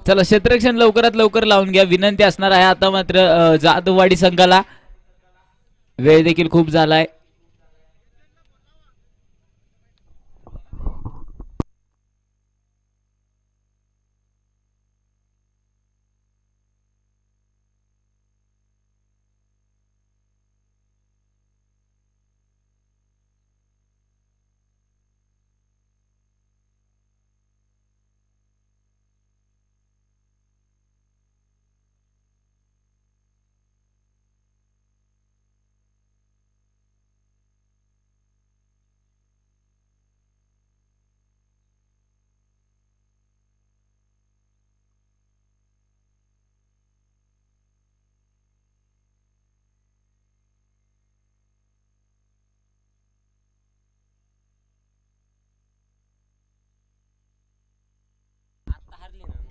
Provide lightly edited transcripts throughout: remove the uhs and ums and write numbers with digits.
चला क्षेत्ररक्षण लवकरात लवकर लावून घ्या विनंती असणार आहे आता मात्र जाधववाडी संघाला वेळ देखील खूप झालाय.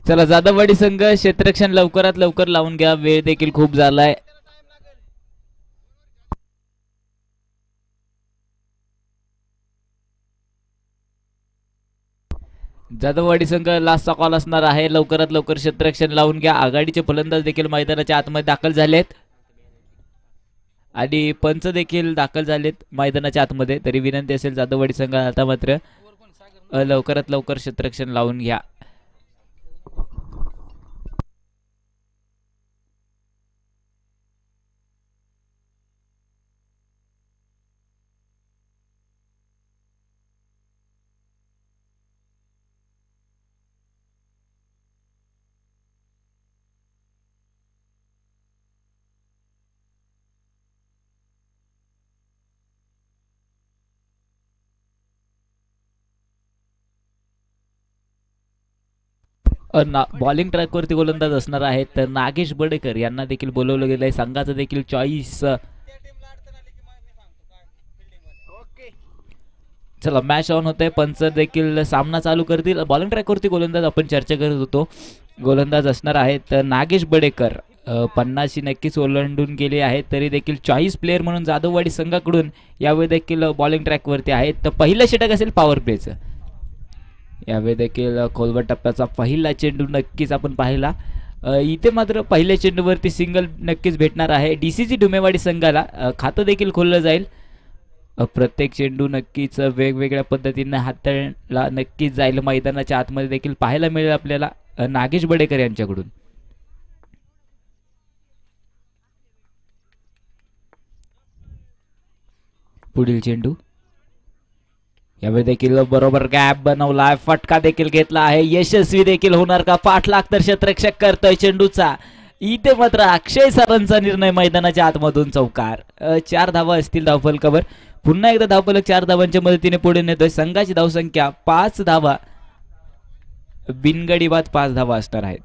चला जाधववाडी संघ क्षेत्ररक्षण लवकरात लवकर लावून घ्या वेळ देखील खूप झालाय. जाधववाडी संघ लास्टचा कॉल असणार आहे लवकरात लवकर क्षेत्ररक्षण लावून घ्या. आघाडीचे फलंदाज देखील मैदानाच्या आतमध्ये दाखल झालेत आणि पंच देखील दाखल झालेत मैदानाच्या आतमध्ये. तरी विनंती असेल जाधववाडी संघ आता मात्र लवकरात लवकर क्षेत्ररक्षण लावून घ्या. बॉलिंग ट्रॅकवरती गोलंदाज असणार आहेत तर नागेश बडेकर यांना देखील बोलवलं गेलंय. संघाचं देखील चॉईस. चला मॅच ऑन होतंय. पंच देखील सामना चालू करतील. बॉलिंग ट्रॅकवरती गोलंदाज आपण चर्चा करत होतो. गोलंदाज असणार आहेत नागेश बडेकर. 50 नक्कीच ओलांडून गेले आहेत तरी देखील चॉईस प्लेअर म्हणून जाधववाडी संघाकडून यावेळी देखील बॉलिंग ट्रॅकवरती आहेत. तर पहिलं षटक असेल पॉवर प्लेचं. यावेळी देखील खोलवर टप्प्याचा पहिला चेंडू नक्कीच आपण पाहिला. इथे मात्र पहिल्या चेंडूवरती सिंगल नक्कीच भेटणार आहे. डीसीसी डुमेवाडी संघाला खातं देखील खोललं जाईल. प्रत्येक चेंडू नक्कीच वेगवेगळ्या पद्धतीने हाताळला नक्कीच जाईल. मैदानाच्या आतमध्ये देखील पाहायला मिळेल आपल्याला नागेश बडेकर यांच्याकडून. पुढील चेंडू यावेळी देखील बरोबर गॅप बनवलाय. फटका देखील घेतला आहे. यशस्वी देखील होणार का? पाठलाग तर क्षेत्ररक्षक करतोय चेंडूचा. इथे मात्र अक्षय सरांचा निर्णय मैदानाच्या आतमधून चौकार. 4 धावा असतील धावफलकावर. पुन्हा एकदा धावफलक 4 धावांच्या मदतीने पुढे नेतोय. संघाची धावसंख्या 5 धावा. बिनगडी बाद 5 धावा असणार आहेत.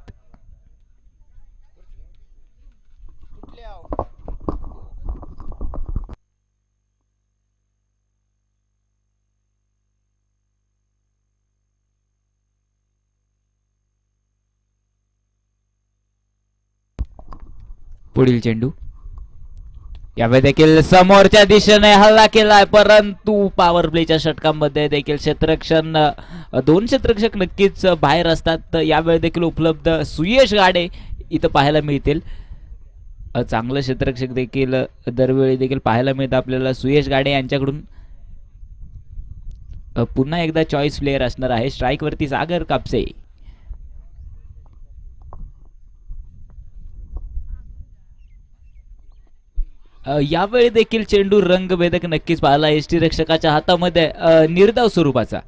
पुढील चेंडू यावेळी देखील समोरच्या दिशेने हल्ला केलाय परंतु पॉवर प्लेच्या षटकांमध्ये देखील क्षेत्ररक्षण 2 क्षेत्ररक्षक नक्कीच बाहेर असतात. यावेळी देखील उपलब्ध सुयश गाडे इथं पाहायला मिळतील. चांगलं क्षेत्ररक्षक देखील दरवेळी देखील पाहायला मिळतं आपल्याला. सुयश गाडे यांच्याकडून पुन्हा एकदा चॉईस प्लेअर असणार आहे. स्ट्राईक वरती सागर कापसे. यावेळी देखील चेंडू रंगभेदक नक्कीच पाहिला एसटी रक्षकाच्या हातामध्ये निर्धाव स्वरूपाचा.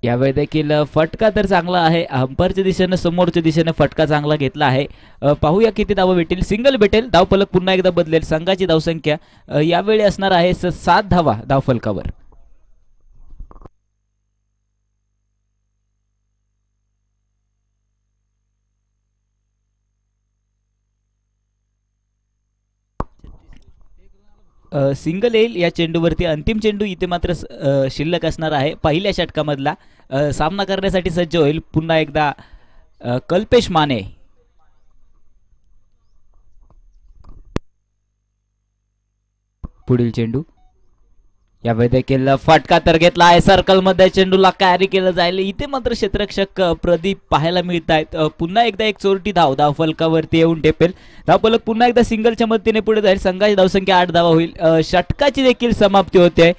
यावेळी देखील फटका तर चांगला आहे. अंपायरच्या दिशेने समोरच्या दिशेने फटका चांगला घेतला आहे. पाहूया किती धावा भेटेल. सिंगल भेटेल. धावफलक पुन्हा एकदा बदलेल. संघाची धावसंख्या यावेळी असणार आहे 7 धावा धावफलकावर. सिंगल येईल या चेंडूवरती. अंतिम चेंडू इथे मात्र शिल्लक असणार आहे पहिल्या षटकामधला. सामना करण्यासाठी सज्ज होईल पुन्हा एकदा कल्पेश माने. पुढील चेंडू यावेळी देखील फटका तर घेतला आहे. सर्कल मध्ये चेंडूला कॅरी केलं जाईल. इथे मात्र क्षेत्ररक्षक प्रदीप पाहायला मिळत आहेत. पुन्हा एकदा एक चोरटी धाव फलकावरती येऊन टेपेल. धावफलक पुन्हा एकदा सिंगलच्या मदतीने पुढे जाईल. संघाची धावसंख्या 8 धावा होईल. षटकाची देखील समाप्ती होते.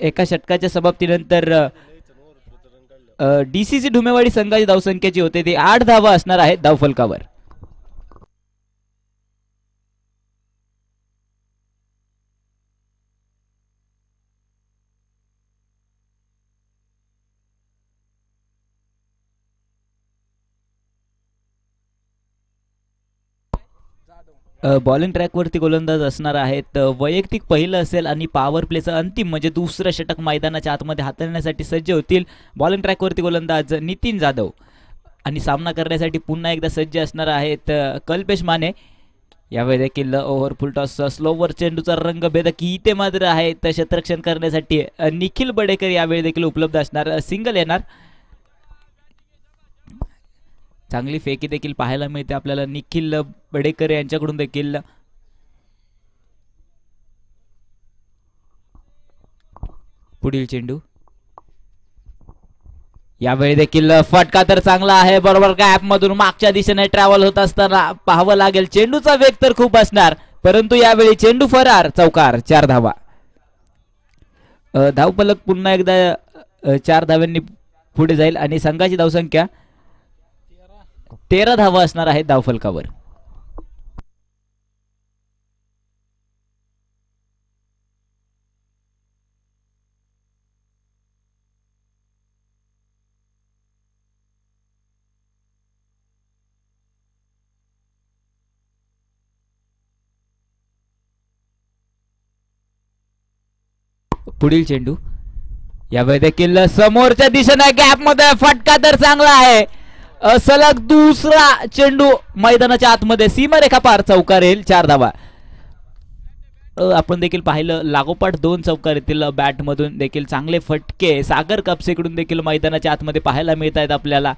एका षटकाच्या समाप्तीनंतर DCC ढुमेवाडी संघाची धावसंख्येची होते ते 8 धावा असणार आहेत धावफलकावर. बॉलिंग ट्रॅकवरती गोलंदाज असणार आहेत. वैयक्तिक पहिलं असेल आणि पॉवर प्लेचं अंतिम म्हणजे दुसरं षटक मैदानाच्या आतमध्ये हाताळण्यासाठी सज्ज होतील. बॉलिंग ट्रॅकवरती गोलंदाज नितीन जाधव आणि सामना करण्यासाठी पुन्हा एकदा सज्ज असणार आहेत कल्पेश माने. यावेळी देखील ओव्हर फुल टॉस स्लोवर चेंडूचा रंगभेदक इथे मात्र आहे. क्षेत्ररक्षण करण्यासाठी निखिल बडेकर यावेळी देखील उपलब्ध असणार. सिंगल येणार. चांगली फेकी देखील पाहायला मिळते आपल्याला निखिल बडेकर यांच्याकडून देखील. पुढील चेंडू यावेळी देखील फटका तर चांगला आहे. बरोबर गॅप मधून मागच्या दिशेने ट्रॅव्हल होत असताना पाहावं लागेल. चेंडूचा वेग तर खूप असणार परंतु यावेळी चेंडू फरार. चौकार. 4 धावा. धावफलक पुन्हा एकदा 4 धाव्यांनी पुढे जाईल आणि संघाची धावसंख्या 13 धावा असणार आहेत धावफलकावर. पुढील चेंडू यावेळी देखील समोरच्या दिशेने गॅप मध्ये फटका तर चांगला आहे. सलग दुसरा चेंडू मैदानाच्या आतमध्ये सीमारेखा पार. चौकार येईल. 4 धावा. आपण देखील पाहिलं लागोपाठ 2 चौकार येतील. बॅट मधून देखील चांगले फटके सागर कापसेकडून देखील मैदानाच्या आतमध्ये पाहायला मिळत आहेत आपल्याला.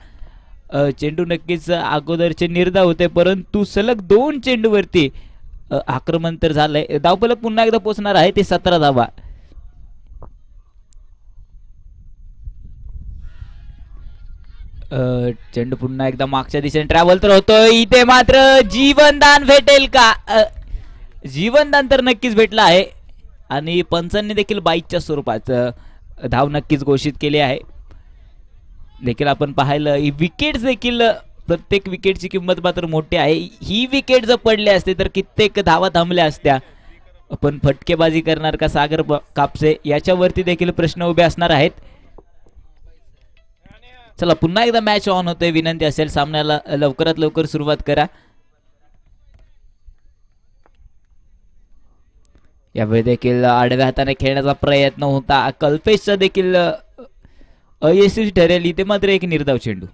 चेंडू नक्कीच अगोदरचे निर्धाव होते परंतु सलग 2 चेंडूवरती आक्रमण तर झालंय. धावफलक पुन्हा एकदा पोहोचणार आहे ते 17 धावा. चेंडू पुन्हा एकदा मागच्या दिशेने ट्रॅव्हल तर होतोय. इथे मात्र जीवनदान भेटेल का? जीवनदान तर नक्कीच भेटलं आहे आणि पंचांनी देखील बाईकच्या स्वरूपात धाव नक्कीच घोषित केली आहे. देखील आपण पाहिलं ही विकेट्स देखील प्रत्येक विकेटची किंमत मात्र मोठी आहे. ही विकेट जर पडली असते तर कित्येक धावा थांबल्या असत्या. पण फटकेबाजी करणार का सागर कापसे याच्यावरती देखील प्रश्न उभे असणार आहेत. चला पुन्हा एकदा मॅच ऑन होतोय. विनंती असेल सामन्याला लवकरात लवकर सुरुवात करा. यावेळी देखील आडव्या हाताने खेळण्याचा प्रयत्न होता. कल्पेशचा देखील अयशस्वी ठरेल. इथे मात्र एक निर्धाव चेंडू.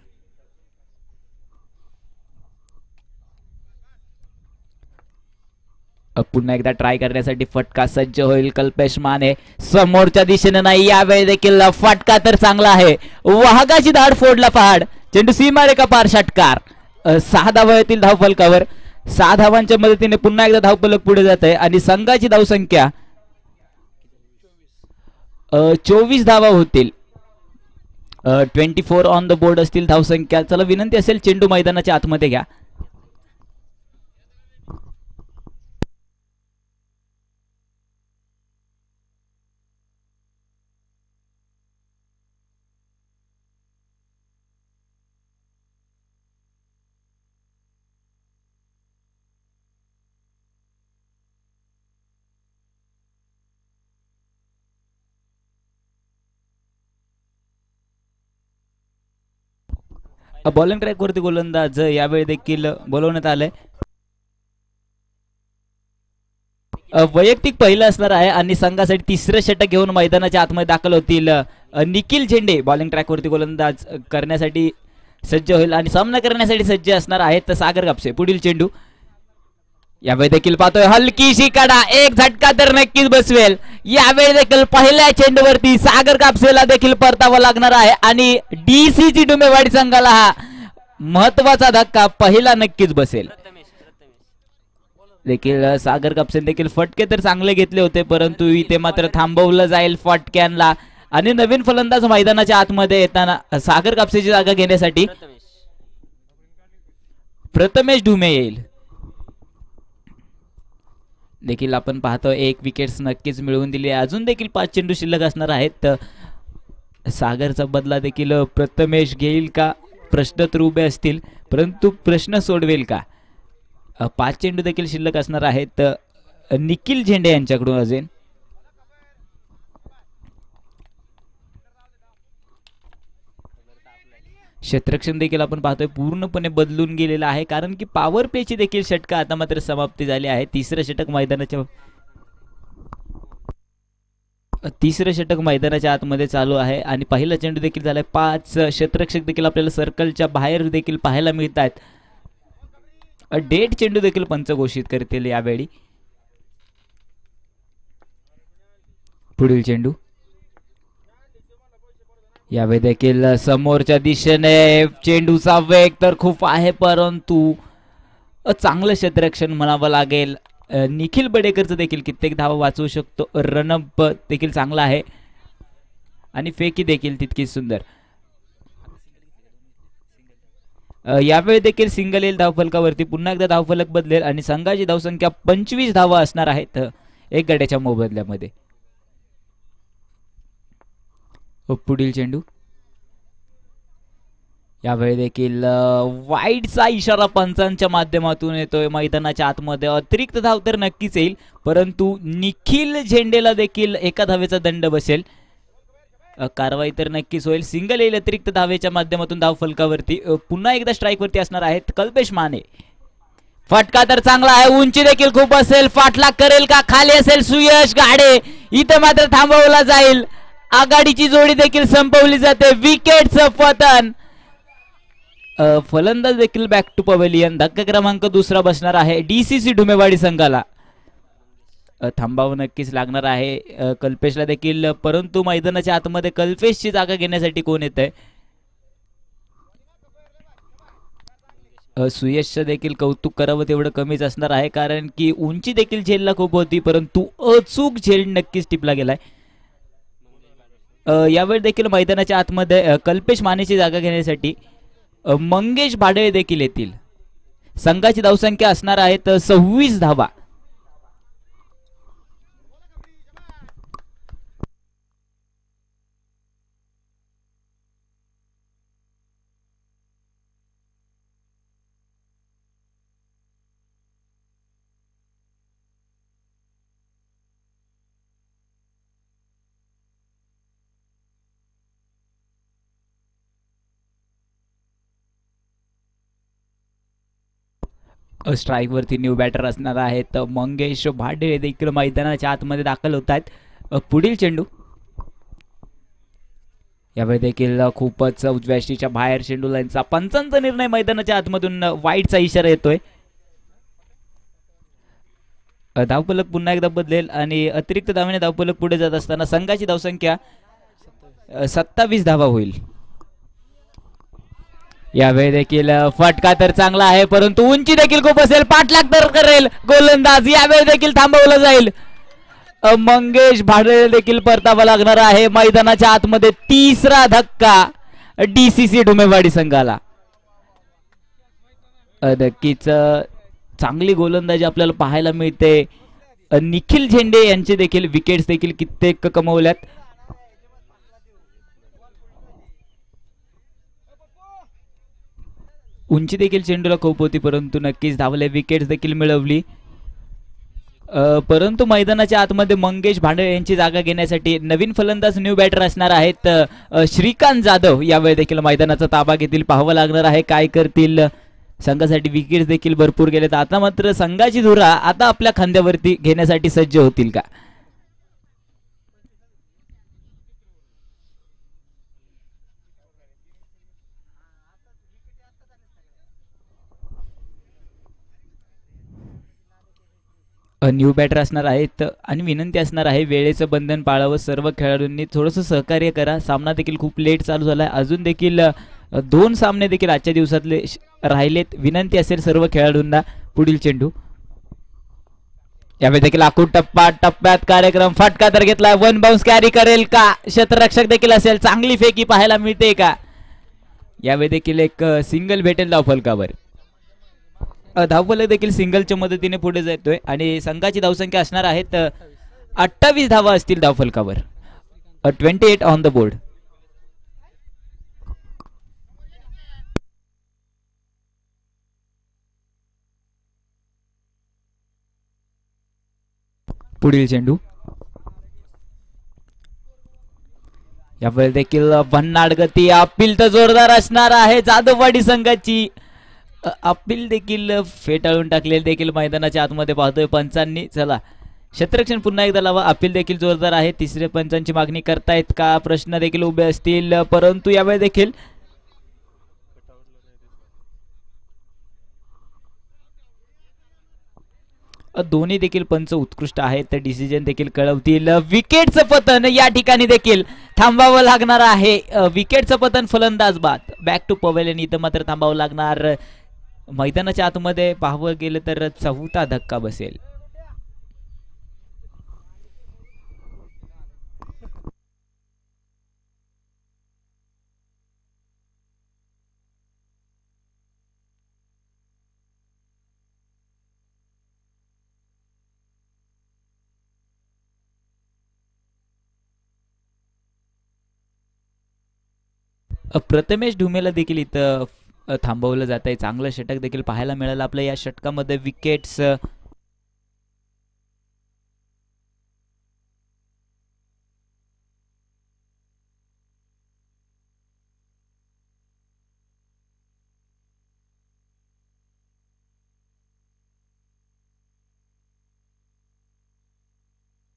पुन्हा एकदा ट्राय करण्यासाठी फटका सज्ज होईल कल्पेश माने. समोरच्या दिशेने नाही. यावेळी देखील फटका तर चांगला आहे. वाघाची धाड फोडला पहाड. चेंडू सीमारेखा पार. षटकार. 6 धावा येतील धावफलकावर. 6 धावांच्या मदतीने पुन्हा एकदा धावफलक पुढे जात आहे आणि संघाची धावसंख्या 24 धावा होतील. 24 ऑन द बोर्ड असतील धावसंख्या. चला विनंती असेल चेंडू मैदानाच्या आतमध्ये घ्या. बॉलिंग ट्रॅक वरती गोलंदाज यावेळी देखील बोलवण्यात आले. वैयक्तिक पहिलं असणार आहे आणि संघासाठी तिसरं षटक घेऊन मैदानाच्या आतमध्ये दाखल होतील निखिल झेंडे. बॉलिंग ट्रॅक वरती गोलंदाज करण्यासाठी सज्ज होईल आणि सामना करण्यासाठी सज्ज असणार आहेत सागर कापसे. पुढील चेंडू यावेळी देखील पाहतोय हलकीशी कडा, एक झटका तर नक्कीच बसवेल. यावेळी देखील पहिल्या चेंडूवरती सागर कापसेला देखील परतावा लागणार आहे आणि डीसीची डुमेवाडी संघाला हा महत्वाचा धक्का पहिला नक्कीच बसेल. देखील सागर कापसे देखील फटके तर चांगले घेतले होते, परंतु इथे मात्र थांबवलं जाईल फटक्यांना आणि नवीन फलंदाज मैदानाच्या आतमध्ये येताना सागर कापसेची जागा घेण्यासाठी प्रथमेश ढुमे येईल. देखील आपण पाहतो एक विकेट्स नक्कीच मिळवून दिली आहे. अजून देखील 5 चेंडू शिल्लक असणार आहेत. सागरचा बदला देखील प्रथमेश घेईल का, प्रश्न तर उभे असतील, परंतु प्रश्न सोडवेल का. 5 चेंडू देखील शिल्लक असणार आहेत निखिल झेंडे यांच्याकडून. अजून क्षेत्ररक्षण देखील आपण पाहतोय पूर्णपणे बदलून गेलेला आहे, कारण की पॉवर प्लेची देखील षटक आता मात्र समाप्ती झाली आहे. तिसरं षटक मैदानाच्या आतमध्ये चालू आहे आणि पहिला चेंडू देखील झालाय 5. क्षेत्ररक्षक देखील आपल्याला सर्कलच्या बाहेर देखील पाहायला मिळत आहेत. डेट चेंडू देखील पंच घोषित करतील यावेळी. पुढील चेंडू यावेळी देखील समोरच्या दिशेने चेंडूचा वेग तर खूप आहे, परंतु चांगलं क्षेत्ररक्षण म्हणावं लागेल. निखिल बडेकरचं देखील कित्येक धावा वाचवू शकतो. रनअप देखील चांगला आहे आणि फेकी देखील तितकीच सुंदर. यावेळी देखील सिंगल येईल धावफलकावरती. पुन्हा एकदा धावफलक बदलेल आणि संघाची धावसंख्या 25 धावा असणार आहेत एक गड्याच्या मोबदल्यामध्ये. पुढील चेंडू यावेळी देखील वाईडचा इशारा पंचांच्या माध्यमातून येतोय मैदानाच्या आतमध्ये. अतिरिक्त धाव तर नक्कीच येईल, परंतु निखिल झेंडेला देखील एका धावेचा दंड बसेल. कारवाई तर नक्कीच होईल. सिंगल येईल अतिरिक्त धावेच्या माध्यमातून धाव फलकावरती. पुन्हा एकदा स्ट्राईक वरती असणार आहेत कल्पेश माने. फटका तर चांगला आहे, उंची देखील खूप असेल, फाटला करेल का, खाली असेल सुयश गाडे, इथे मात्र थांबवला जाईल. आघाडीची जोडी देखील संपवली जाते. विकेटचं पतन. फलंदाज देखील बॅक टू पवेलियन. धक्का क्रमांक 2 बसणार आहे डीसीसी डुमेवाडी संघाला. थांबावं नक्कीच लागणार आहे कल्पेशला देखील, परंतु मैदानाच्या आतमध्ये कल्पेशची जागा घेण्यासाठी कोण येत आहे. सुयशचं देखील कौतुक करावं तेवढं कमीच असणार आहे, कारण की उंची देखील झेलला खूप होती, परंतु अचूक झेल नक्कीच टिपला गेलाय. यावेळी देखील मैदानाच्या आतमध्ये कल्पेश मानेची जागा घेण्यासाठी मंगेश भाडळे देखील येतील. संघाची धावसंख्या असणार आहेत 26 धावा. स्ट्राईक वरती न्यू बॅटर असणार आहेत मंगेश भाडे देखील मैदानाच्या आतमध्ये दाखल होत आहेत. पुढील चेंडू यावेळी देखील खूपच उजव्याशीच्या बाहेर चेंडू लाईनचा पंचांचा निर्णय. मैदानाच्या आतमधून वाईटचा इशारा येतोय. धावफलक पुन्हा एकदा बदलेल आणि अतिरिक्त धावेने धावफलक पुढे जात असताना संघाची धावसंख्या 27 धावा होईल. यावेळी देखील फटका तर चांगला आहे, परंतु उंची देखील खूप असेल, पाठलाग तर करेल गोलंदाज. यावेळी देखील थांबवलं जाईल. मंगेश भाडळे देखील परतावा लागणार आहे. मैदानाच्या आतमध्ये 3रा धक्का डीसीसी डुमेवाडी संघाला. नक्कीच चांगली गोलंदाजी आपल्याला पाहायला मिळते. निखिल झेंडे यांचे देखील विकेट्स देखील कित्येक कमवल्यात. उंची देखील चेंडूला खूप होती, परंतु नक्कीच धावले, विकेट्स देखील मिळवली. परंतु मैदानाच्या आतमध्ये मंगेश भांडळे यांची जागा घेण्यासाठी नवीन फलंदाज न्यू बॅटर असणार आहेत श्रीकांत जाधव. यावेळी देखील मैदानाचा ताबा घेतील, पाहावं लागणार आहे काय करतील. संघासाठी विकेट्स देखील भरपूर गेलेत. आता मात्र संघाची धुरा आता आपल्या खांद्यावरती घेण्यासाठी सज्ज होतील का. न्यू बॅटर असणार आहेत आणि विनंती असणार आहे वेळेचं बंधन पाळावं. सर्व खेळाडूंनी थोडंसं सहकार्य करा. सामना देखील खूप लेट चालू झाला आहे. अजून देखील 2 सामने देखील आजच्या दिवसातले राहिलेत. विनंती असेल सर्व खेळाडूंना. पुढील चेंडू यावेळी देखील आखूड टप्प्यात कार्यक्रम. फटका तर घेतला. 1 बाउन्स कॅरी करेल का? क्षेत्ररक्षक देखील असेल. चांगली फेकी पाहायला मिळते का? यावेळी देखील एक सिंगल भेटेल धावफलकावर. धावफलक देखील सिंगलच्या मदतीने पुढे जातोय आणि संघाची धावसंख्या असणार आहेत 28 धावा असतील धावफलकावर. 28 ऑन द बोर्ड. पुढील चेंडू यावेळी देखील भन्नाट गती. अपील तर जोरदार असणार आहे जाधववाडी संघाची. अपील देखील फेटाळून टाकलेली देखील मैदानाच्या आतमध्ये पाहतोय पंचांनी. चला क्षेत्ररक्षण पुन्हा एकदा लावा. अपील देखील जोरदार आहे. तिसऱ्या पंचांची मागणी करतायत का? प्रश्न देखील उभे असतील. परंतु यावेळी देखील दोन्ही देखील पंच उत्कृष्ट आहेत. तर डिसिजन देखील कळवतील. विकेटचं पतन या ठिकाणी देखील थांबावं लागणार आहे. विकेटचं पतन फलंदाज बाद. Back to pavilion. इथं मात्र थांबावं लागणार. मैदानाच्या आतमध्ये पाहावं गेलं तर 4था धक्का बसेल. प्रथमेश ढुमेला देखील इथं थांबवलं जात आहे. चांगलं षटक देखील पाहायला मिळालं आपल्या या षटकामध्ये. विकेट्स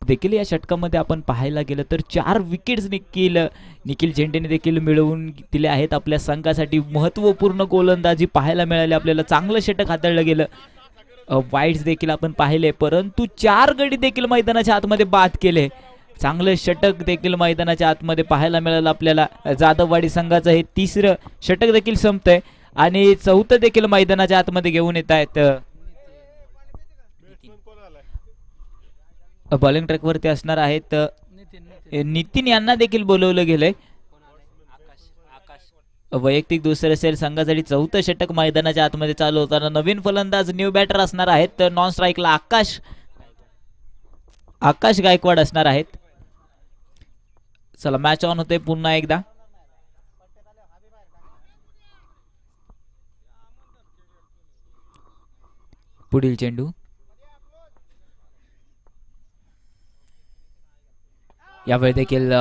देखील या षटकामध्ये आपण पाहायला गेलं तर 4 विकेट्स निखिल झेंडेने देखील मिळवून दिले आहेत आपल्या संघासाठी. महत्त्वपूर्ण गोलंदाजी पाहायला मिळाली आपल्याला. चांगलं षटक हाताळलं गेलं. वाईड्स देखील आपण पाहिले परंतु 4 गडी देखील मैदानाच्या आतमध्ये बाद केले. चांगलं षटक देखील मैदानाच्या आतमध्ये पाहायला मिळालं आपल्याला. जाधववाडी संघाचं हे 3रं षटक देखील संपतंय आणि 4थं देखील मैदानाच्या आतमध्ये घेऊन येत आहेत. बॉलिंग ट्रॅकवरती असणार आहेत नितीन यांना देखील बोलवलं गेलंय. वैयक्तिक दुसरे असेल. संघासाठी 4थं षटक मैदानाच्या आतमध्ये चालू होताना नवीन फलंदाज न्यू बॅटर असणार आहेत. तर नॉन स्ट्राईकला आकाश गायकवाड असणार आहेत. चला मॅच ऑन होते पुन्हा एकदा. पुढील चेंडू यावेळी देखील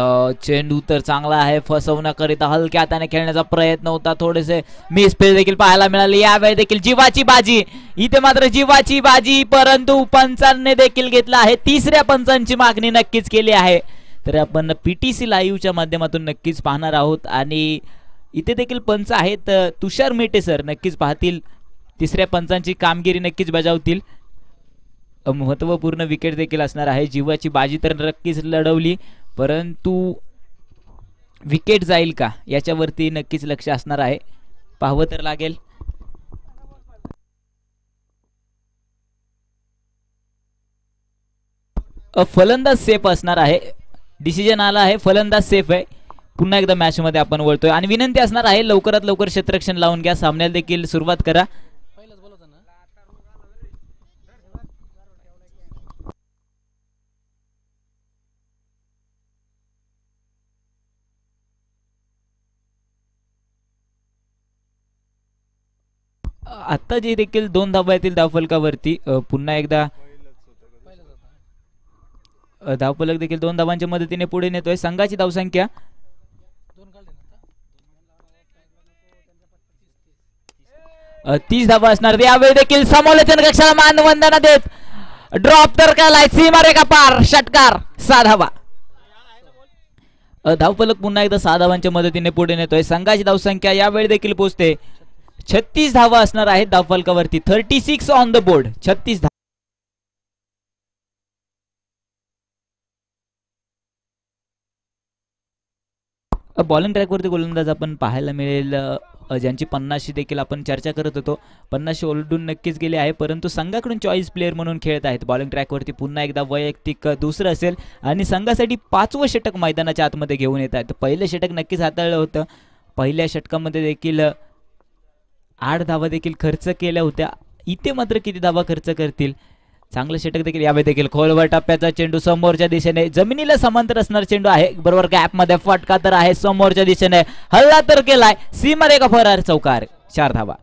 चेंडू तर चांगला आहे. फसवण्याकरिता हलक्या हाताने खेळण्याचा प्रयत्न होता. थोडेसे मिसफील्ड देखील पाहायला मिळाले. यावेळी देखील जीवाची बाजी. इथे मात्र जीवाची बाजी परंतु पंचांनी देखील घेतला आहे. 3ऱ्या पंचांची मागणी नक्कीच केली आहे. तर आपण PTC लाईव्हच्या माध्यमातून नक्कीच पाहणार आहोत आणि इथे देखील पंच आहेत तुषार मेटे सर. नक्कीच पाहतील. 3ऱ्या पंचांची कामगिरी नक्कीच बजावतील. महत्त्वपूर्ण विकेट देखील असणार आहे. जीवाची बाजी तर नक्कीच लढवली परंतु विकेट जाईल का याच्यावरती नक्कीच लक्ष असणार आहे. पाहावं तर लागेल. फलंदाज सेफ असणार आहे. डिसिजन आला आहे. फलंदाज सेफ आहे. पुन्हा एकदा मॅच मध्ये आपण वळतोय आणि विनंती असणार आहे लवकरात लवकर क्षेत्ररक्षण लावून घ्या. सामन्याला देखील सुरुवात करा. आता जे देखील 2 धावा येतील धावफलकावरती. पुन्हा एकदा धावफलक देखील 2 धावांच्या मदतीने पुढे नेतोय. संघाची धावसंख्या 30 धावा असणार. यावेळी देखील समालोचन कक्षाला मानवंदना देत ड्रॉप तर केलाय. सीमारेखा पार. षटकार. 6 धावा. धावफलक पुन्हा एकदा 6 धावांच्या मदतीने पुढे नेतोय. संघाची धावसंख्या यावेळी देखील पोहोचते 36 धावा असणार आहेत धावफलकावरती. 36 ऑन द बोर्ड. 36 धावा. बॉलिंग ट्रॅकवरती गोलंदाज आपण पाहायला मिळेल ज्यांची 50शी देखील आपण चर्चा करत होतो. 50शी ओलांडून नक्कीच गेले आहे, परंतु संघाकडून चॉईस प्लेअर म्हणून खेळत आहेत. बॉलिंग ट्रॅकवरती पुन्हा एकदा वैयक्तिक दुसरं असेल आणि संघासाठी 5वं षटक मैदानाच्या आतमध्ये घेऊन येत आहेत. पहिलं षटक नक्कीच हाताळलं होतं. पहिल्या षटकामध्ये देखील 8 धावा देखील खर्च केल्या होत्या. इथे मात्र किती धावा खर्च करतील? चांगलं षटक देखील यावे देखील. खोलवर टप्प्याचा चेंडू समोरच्या दिशेने, जमिनीला समांतर असणार चेंडू आहे. बरोबर गॅप मध्ये फटका तर आहे समोरच्या दिशेने, हल्ला तर केलाय, सीमारेखा फरार, चौकार, 4 धावा.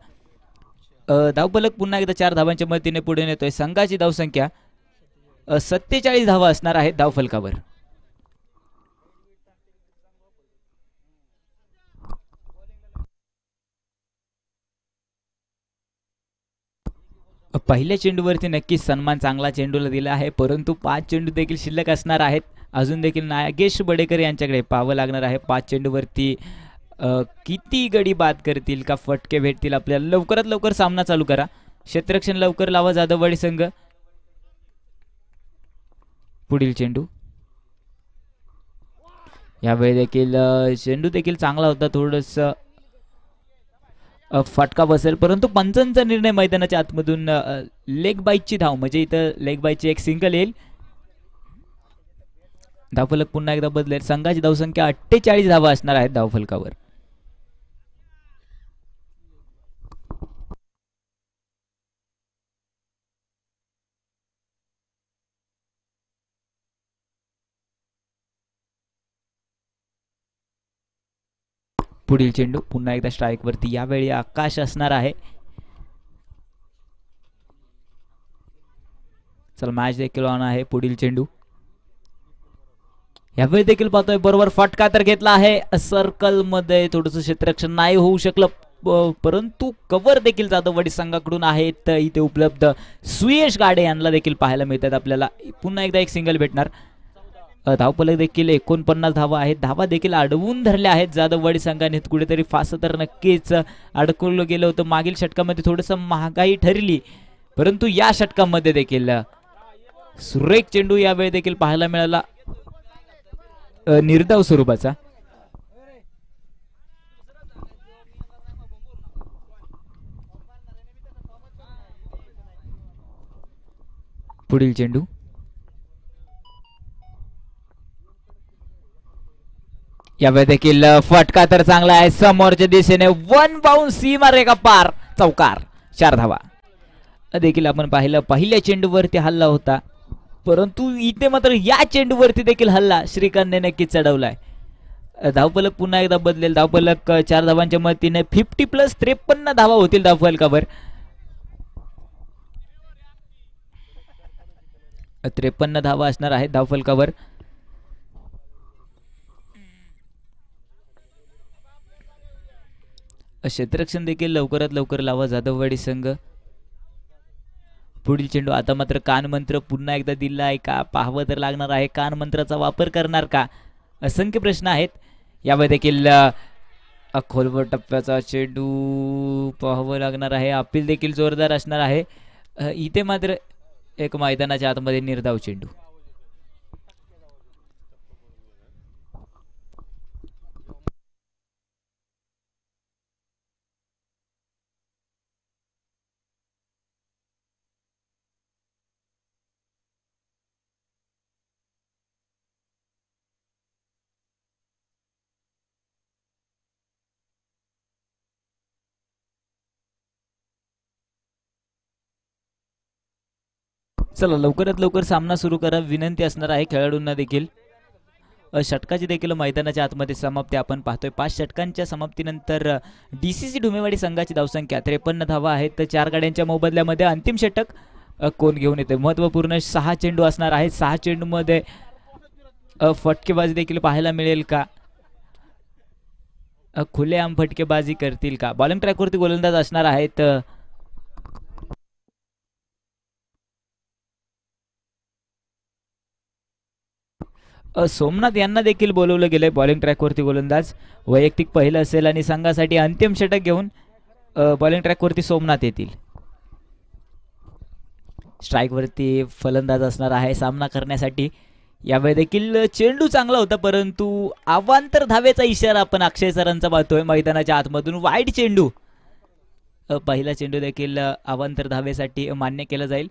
धावफलक पुन्हा एकदा 4 धावांच्या मदतीने पुढे नेतोय. संघाची धावसंख्या 47 धावा असणार आहेत धावफलकावर. पहिल्या चेंडूवरती नक्कीच सन्मान चांगला चेंडूला दिला आहे, परंतु 5 चेंडू देखील शिल्लक असणार आहेत. अजून देखील नागेश बडेकर यांच्याकडे पाहावं लागणार आहे. 5 चेंडूवरती किती गडी बाद करतील का फटके भेटतील आपल्याला. लवकरात लवकर सामना चालू करा. क्षेत्ररक्षण लवकर लावा जाधववाडी संघ. पुढील चेंडू यावेळी देखील चेंडू देखील चांगला होता, थोडस फटका बसेल, परंतु पंचांचा निर्णय मैदानाच्या आतमधून लेग बाईटची धाव, म्हणजे इथं लेग बाईटची एक सिंगल येईल. धावफलक पुन्हा एकदा बदलेल. संघाची धावसंख्या 48 धावा असणार आहेत धावफलकावर. पुढील चेंडू पुन्हा एकदा स्ट्राइक वरती, यावेळी आकाश असणार आहे. चला मॅच देखील ऑन आहे. पुढील चेंडू यावेळी देखील पाहतोय, बरोबर फटका तर घेतला आहे. सर्कल मध्ये थोडंसं क्षेत्ररक्षण नाही होऊ शकलं, परंतु कव्हर देखील जाधववाडी संघाकडून आहेत इथे उपलब्ध. सुयश गाडे यांना देखील पाहायला मिळतात आपल्याला. पुन्हा एकदा एक सिंगल भेटणार. धावफलक देखील 49 धावा आहेत. धावा देखील अडवून धरल्या आहेत जाधववाडी संघाने. कुठेतरी फास तर नक्कीच अडकवलं गेलं होतं. मागील षटकामध्ये थोडंसं महागाई ठरली, परंतु या षटकामध्ये देखील सुरेख चेंडू यावेळी देखील पाहायला मिळाला निर्धाव स्वरूपाचा. पुढील चेंडू यावेळी देखील फटका तर चांगला आहे समोरच्या दिशेने, 1 बाउन्स, सीमा रेखा पार, चौकार, 4 धावा. देखील आपण पाहिलं पहिल्या चेंडूवरती हल्ला होता, परंतु इथे मात्र या चेंडूवरती देखील हल्ला श्रीकांतने नक्कीच चढवलाय. धावफलक पुन्हा एकदा बदलेल. धावफलक 4 धावांच्या मदतीने 50+53 धावा होतील धावफलकावर. 53 धावा असणार आहेत धावफलकावर. क्षेत्ररक्षण देखील लवकरात लवकर लावा जाधववाडी संघ. पुढील चेंडू आता मात्र कानमंत्र पुन्हा एकदा दिला आहे का पाहावं तर लागणार आहे. कानमंत्राचा वापर करणार का, असंख्य प्रश्न आहेत. यावेळी देखील खोलवर टप्प्याचा चेंडू पाहावं लागणार आहे. अपील देखील जोरदार असणार आहे. इथे मात्र एक मैदानाच्या आतमध्ये निर्धाव चेंडू. चला लवकरात लवकर सामना सुरू करा विनंती असणार आहे खेळाडूंना देखील. षटकाची देखील मैदानाच्या आतमध्ये समाप्ती आपण पाहतोय. 5 षटकांच्या समाप्तीनंतर DCC ढुमेवाडी संघाची धावसंख्या 53 धावा आहेत. तर 4 गाड्यांच्या मोबदल्यामध्ये अंतिम षटक कोण घेऊन येते. महत्त्वपूर्ण 6 चेंडू असणार आहेत. 6 चेंडूमध्ये फटकेबाजी देखील पाहायला मिळेल का, खुलेआम फटकेबाजी करतील का. बॉलिंग ट्रॅकवरती गोलंदाज असणार आहेत. सोमनाथ यांना देखील बोलवलं गेलंय बॉलिंग ट्रॅकवरती गोलंदाज. वैयक्तिक पहिलं असेल आणि संघासाठी अंतिम षटक घेऊन बॉलिंग ट्रॅकवरती सोमनाथ येतील. स्ट्राइकवरती फलंदाज असणार आहे सामना करण्यासाठी. यावेळी देखील चेंडू चांगला होता, परंतु अवांतर धावेचा इशारा आपण अक्षय सरांचा पाहतोय मैदानाच्या आतमधून. वाईड चेंडू. पहिला चेंडू देखील अवांतर धावेसाठी मान्य केला जाईल.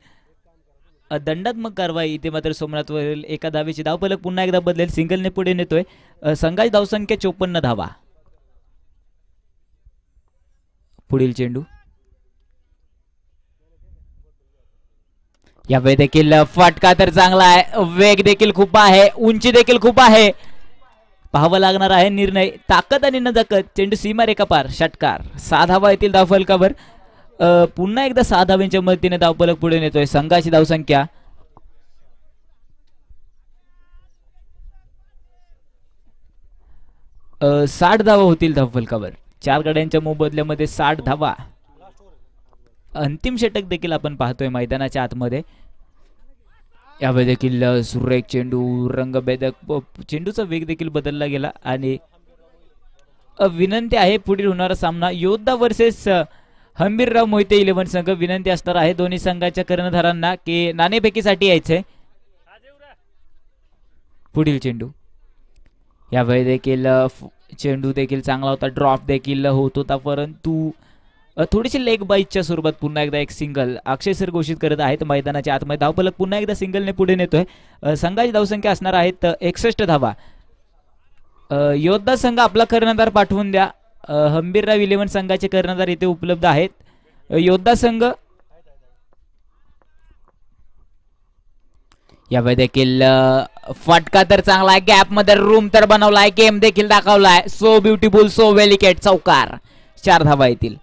दंडात्मक कारवाई इथे मात्र सोमनाथवरील एका धावेची धावफलक पुन्हा एकदा बदलेल. सिंगलने पुढे नेतोय. संघाची धावसंख्या 54 धावा. पुढील चेंडू. यावेळी देखील फटका तर चांगला आहे, वेग देखील खूप आहे, उंची देखील खूप आहे. पाहावं लागणार आहे निर्णय. ताकद आणि नजाकत. चेंडू सीमारेखा पार. षटकार. 6 धावा येतील धावफलकावर. पुन्हा एकदा 6 धावांच्या मदतीने धावफलक पुढे नेतोय. संघाची धावसंख्या 60 धावा होतील धावफलकावर. 4 गड्यांच्या मोबदल्यामध्ये 60 धावा. अंतिम षटक देखील आपण पाहतोय मैदानाच्या आतमध्ये. यावेळी देखील सुरेख चेंडू, रंगभेदक. चेंडूचा वेग देखील बदलला गेला आणि विनंती आहे पुढील होणारा सामना योद्धा वर्सेस हंबीरराव मोहिते 11 संघ. विनंती असणार आहे दोन्ही संघाच्या कर्णधारांना की नाणेफेकीसाठी यायचंय. पुढील चेंडू. यावेळी देखील चेंडू देखील चांगला होता, ड्रॉप देखील होत होता, परंतु थोडीशी लेग बाईटच्या स्वरूपात पुन्हा एकदा एक सिंगल अक्षय सर घोषित करत आहेत मैदानाच्या आतमध्ये. धावफलक पुन्हा एकदा सिंगलने पुढे नेतोय. संघाची धावसंख्या असणार आहेत 61 धावा. योद्धा संघ आपला कर्णधार पाठवून द्या. हंबीरराव 11 संघाचे कर्णधार इथे उपलब्ध आहेत. योद्धा संघ. यावेळी देखील फटका तर चांगला आहे, गॅप मध्ये रूम तर बनवलाय, गेम देखील दाखवलाय. So beautiful, so delicate. चौकार. 4 धावा येतील.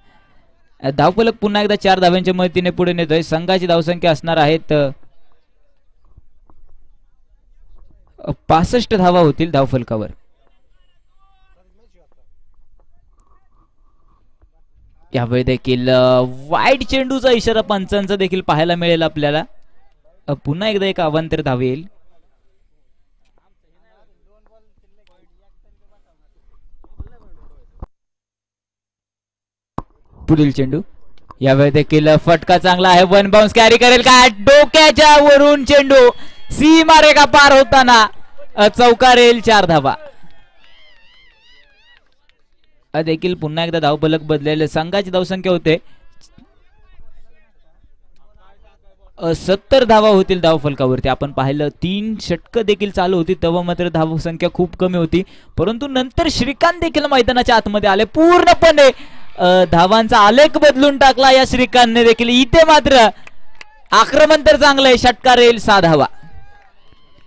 धावफलक पुन्हा एकदा 4 धाव्यांच्या मदतीने पुढे नेतोय. संघाची धावसंख्या असणार आहेत 65 धावा होतील धावफलकावर. यावेळी देखील वाईड चेंडूचा इशारा पंचांचा देखील पाहायला मिळेल आपल्याला. पुन्हा एकदा एक अवांतर धाव येईल. पुढील चेंडू. यावेळी देखील फटका चांगला आहे, वन बाउन्स कॅरी करेल का? डोक्याच्या वरून चेंडू सीमारेखा पार होताना चौकार येईल. 4 धावा. देखील पुन्हा एकदा धावफलक बदलेले. संघाची धावसंख्या होते 70 धावा होतील धावफलकावरती. आपण पाहिलं 3 षटकं देखील चालू होती तेव्हा मात्र धावसंख्या खूप कमी होती, परंतु नंतर श्रीकांत देखील मैदानाच्या आतमध्ये आले. पूर्णपणे धावांचा आलेख बदलून टाकला या श्रीकांतने देखील. इथे मात्र आक्रमण तर चांगलं आहे. षटकार येईल. 6 धावा.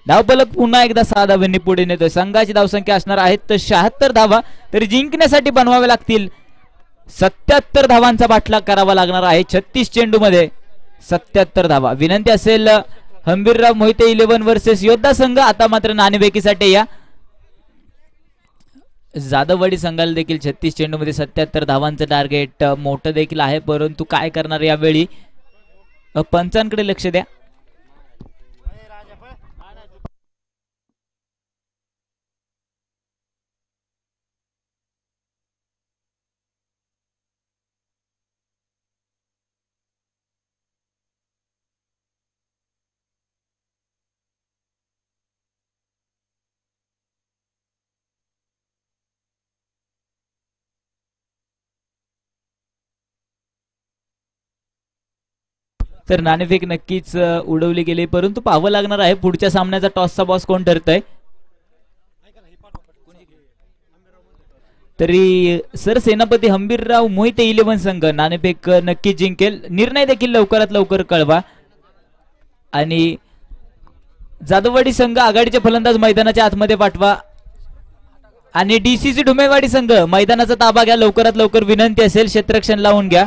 धावफलक पुन्हा एकदा 6 धावांनी पुढे नेतोय. संघाची धावसंख्या असणार आहेत 76 धावा. तरी जिंकण्यासाठी बनवावे लागतील 77 धावांचा बाटला करावा लागणार आहे. 36 चेंडू मध्ये 77 धावा. विनंती असेल हंबीरराव मोहिते 11 वर्सेस योद्धा संघ. आता मात्र नाणेफेकीसाठी या. जाधववाडी संघाला देखील 36 चेंडू मध्ये 77 धावांचं टार्गेट मोठं देखील आहे, परंतु काय करणार यावेळी पंचांकडे लक्ष द्या. तर नाणेफेक नक्कीच उडवली गेली, परंतु पाहावं लागणार आहे पुढच्या सामन्याचा टॉसचा बॉस कोण ठरतोय. तरी सर सेनापती हंबीरराव मोहिते 11 संघ नाणेफेक नक्की जिंकेल. निर्णय देखील लवकरात लवकर कळवा. आणि जाधववाडी संघ आघाडीचे फलंदाज मैदानाच्या आतमध्ये पाठवा. आणि डीसीसी ढुमेवाडी संघ मैदानाचा ताबा घ्या लवकरात लवकर. विनंती असेल क्षेत्ररक्षण लावून घ्या.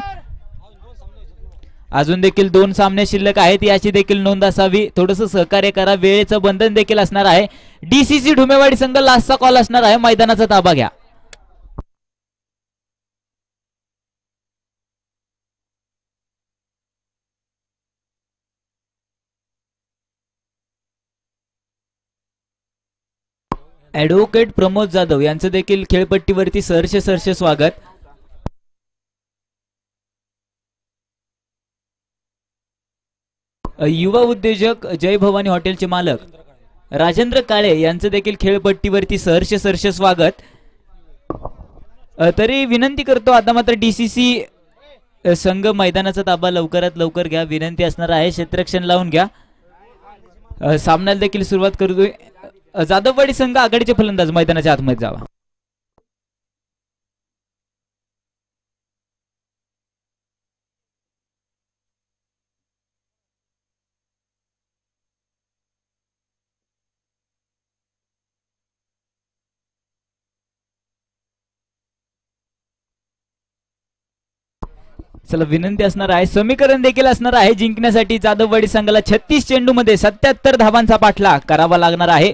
अजून देखील 2 सामने शिल्लक आहेत, याची देखील नोंद असावी. थोडस सहकार्य करा. वेळेचं बंधन देखील असणार आहे. डीसीसी ढुमेवाडी संघ लास्टचा कॉल असणार आहे. मैदानाचा ताबा घ्या. ऍडव्होकेट प्रमोद जाधव यांचं देखील खेळपट्टीवरती सहर्ष स्वागत. युवा उद्योजक जय भवानी हॉटेलचे मालक राजेंद्र काळे यांचं देखील खेळपट्टीवरती सहर्ष स्वागत. तरी विनंती करतो आता मात्र डीसीसी संघ मैदानाचा ताबा लवकरात लवकर घ्या, विनंती असणार आहे. क्षेत्ररक्षण लावून घ्या. सामन्याला देखील सुरुवात करतोय. जाधववाडी संघ आघाडीचे फलंदाज मैदानाच्या आतमध्ये जावा. चला विनंती असणार आहे. समीकरण देखील असणार आहे जिंकण्यासाठी जाधववाडी संघाला 36 चेंडूमध्ये 77 धावांचा पाठलाग करावा लागणार आहे.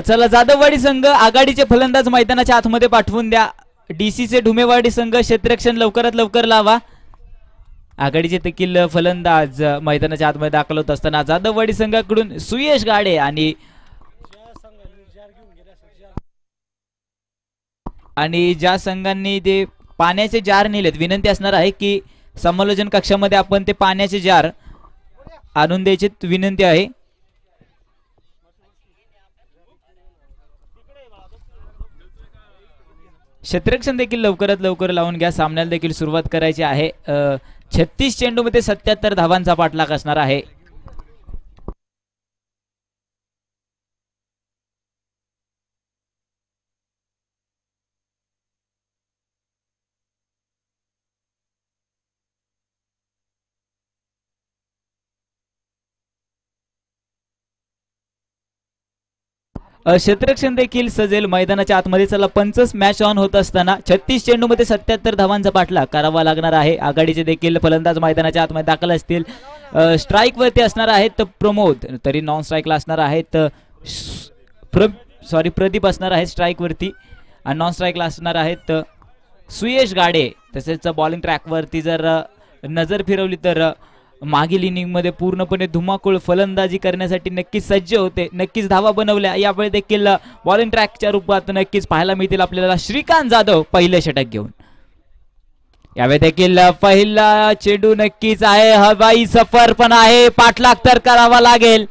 चला जाधववाडी संघ आघाडीचे फलंदाज मैदानाच्या आतमध्ये पाठवून द्या. डीसीचे ढुमेवाडी संघ क्षेत्ररक्षण लवकरात लवकर लावा. आघाडीचे देखील फलंदाज मैदानाच्या आतमध्ये दाखल होत असताना जाधववाडी संघाकडून सुयश गाडे आणि ज्या संघांनी ते पाण्याचे जार नेलेत, विनंती असणार आहे की समालोचन कक्षामध्ये आपण ते पाण्याचे जार आणून द्यायची विनंती आहे. क्षेत्ररक्षण देखील लवकरात लवकर लावून घ्या. सामन्याला देखील सुरुवात करायची आहे. 36 चेंडूमध्ये 77 धावांचा पाठलाग असणार आहे. क्षेत्ररक्षण देखील सजेल मैदानाच्या आतमध्ये. चला पंचस मॅच ऑन होत असताना 36 चेंडूमध्ये 77 धावांचा पाठलाग करावा लागणार आहे. आघाडीचे देखील फलंदाज मैदानाच्या आतमध्ये दाखल असतील. स्ट्राईक वरती असणार आहेत प्रमोद, तरी नॉन स्ट्राईकला असणार आहेत प्रदीप असणार आहे स्ट्राईक वरती आणि नॉन स्ट्राईकला असणार आहेत सुयश गाडे. तसेच बॉलिंग ट्रॅक वरती जर नजर फिरवली तर मागील इनिंग मध्ये पूर्णपणे धुमाकूळ फलंदाजी करण्यासाठी नक्कीच सज्ज होते, नक्कीच धावा बनवल्या. यावेळी देखील बॉलिंग ट्रॅकच्या रूपात नक्कीच पाहायला मिळतील आपल्याला श्रीकांत जाधव पहिले षटक घेऊन. यावेळी देखील पहिला चेंडू नक्कीच आहे, हवाई सफर पण आहे, पाठलाग तर करावा लागेल.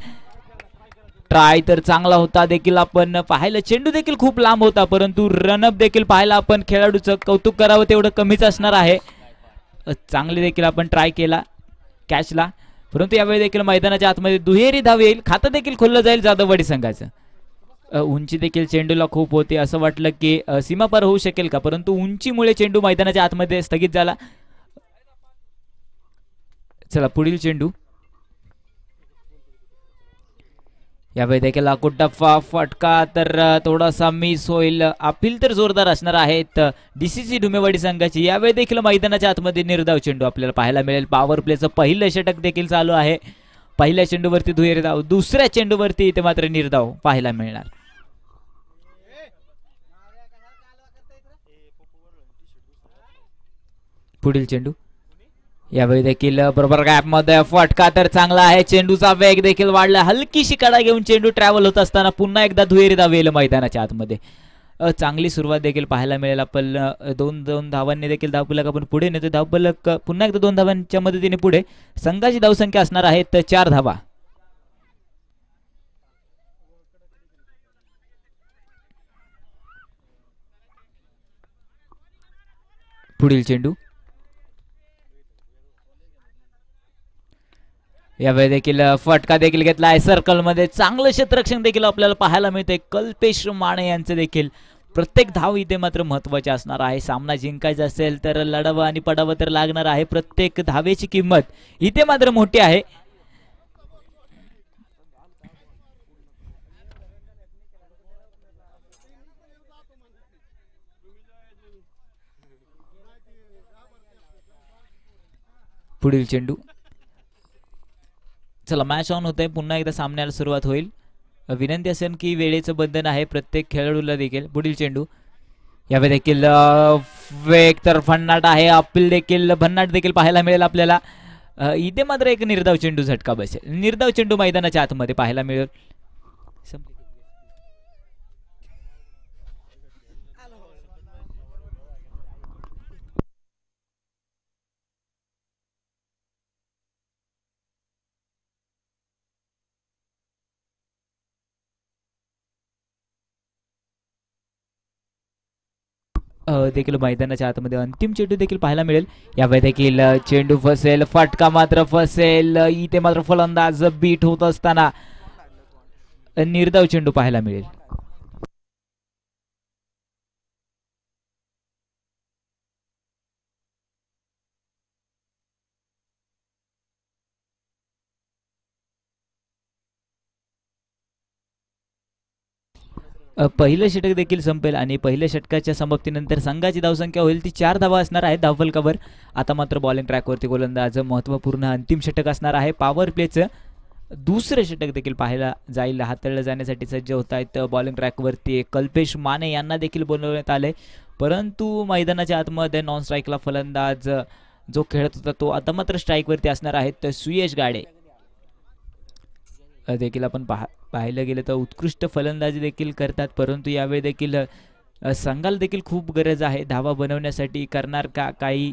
ट्राय तर चांगला होता देखील आपण पाहिलं, चेंडू देखील खूप लांब होता, परंतु रनअप देखील पाहायला आपण खेळाडूचं कौतुक करावं तेवढं कमीच असणार आहे. चांगले देखील आपण ट्राय केला कॅचला, परंतु यावेळी देखील मैदानाच्या आतमध्ये दुहेरी धाव येईल, खातं देखील खुललं जाईल जाधववाडी संघाचं. उंची देखील चेंडूला खूप होती, असं वाटलं की सीमा पार होऊ शकेल का, परंतु उंचीमुळे चेंडू मैदानाच्या आतमध्ये स्थगित झाला. चला पुढील चेंडू. यावेळी देखील कुठं फटका तर थोडासा मिस होईल. अपील तर जोरदार असणार आहेत डीसीसी ढुमेवाडी संघाची. यावेळी देखील मैदानाच्या आतमध्ये निर्धाव चेंडू आपल्याला पाहायला मिळेल. पॉवर प्लेचं पहिलं षटक देखील चालू आहे. पहिल्या चेंडूवरती दुहेरी धाव, दुसऱ्या चेंडूवरती इथे मात्र निर्धाव पाहायला मिळणार. पुढील चेंडू. यावेळी देखील बरोबर गॅप मध्ये फटका तर चांगला आहे, चेंडूचा वेग देखील वाढला, हलकीशी कडा घेऊन चेंडू ट्रॅव्हल होत असताना पुन्हा एकदा दुहेरी धाव येईल मैदानाच्या आतमध्ये. चांगली सुरुवात देखील पाहायला मिळेल. आपण दोन धावांनी देखील धावफलक आपण पुढे नेतो. धावफलक पुन्हा एकदा 2 धावांच्या मदतीने पुढे. संघाची धावसंख्या असणार आहे 4 धावा. पुढील चेंडू. यावेळी देखील फटका देखील घेतला आहे सर्कल मध्ये. चांगलं क्षेत्ररक्षण देखील आपल्याला पाहायला मिळते कल्पेश माने यांचे देखील. प्रत्येक धाव इथे मात्र महत्वाची असणार आहे. सामना जिंकायचा असेल तर लढावं आणि पडावं तर लागणार आहे. प्रत्येक धावेची किंमत इथे मात्र मोठी आहे. पुढील चेंडू. चला मॅच ऑन होत आहे, पुन्हा एकदा सामन्याला सुरुवात होईल. विनंती असेल की वेळेचं बंधन आहे प्रत्येक खेळाडूला देखील. पुढील चेंडू. यावेळी देखील वेग तर भन्नाट आहे, अपील देखील भन्नाट देखील पाहायला मिळेल आपल्याला. इथे मात्र एक निर्धाव चेंडू झटका बसेल. निर्धाव चेंडू मैदानाच्या आतमध्ये पाहायला मिळेल. देखील मैदानाच्या आतमध्ये अंतिम चेंडू देखील पाहायला मिळेल. यावेळी देखील चेंडू फसेल, फटका मात्र फसेल. इथे मात्र फलंदाज बीट होत असताना निर्धाव चेंडू पाहायला मिळेल. पहिलं षटक देखील संपेल आणि पहिल्या षटकाच्या समाप्तीनंतर संघाची धावसंख्या होईल ती 4 धावा असणार आहे धावफलकावर. आता मात्र बॉलिंग ट्रॅकवरती गोलंदाज महत्त्वपूर्ण अंतिम षटक असणार आहे. पॉवर प्लेचं दुसरं षटक देखील पाहायला जाईल. हाताळलं जाण्यासाठी सज्ज होत आहेत. बॉलिंग ट्रॅकवरती कल्पेश माने यांना देखील बोलवण्यात आले, परंतु मैदानाच्या आतमध्ये नॉन स्ट्राईकला फलंदाज जो खेळत होता तो आता मात्र स्ट्राईकवरती असणार आहेत. तर सुयश गाडे देखील आपण पाहिलं गेलं तर उत्कृष्ट फलंदाजी देखील करतात, परंतु यावेळी देखील संघाला देखील खूप गरज आहे धावा बनवण्यासाठी. करणार का काही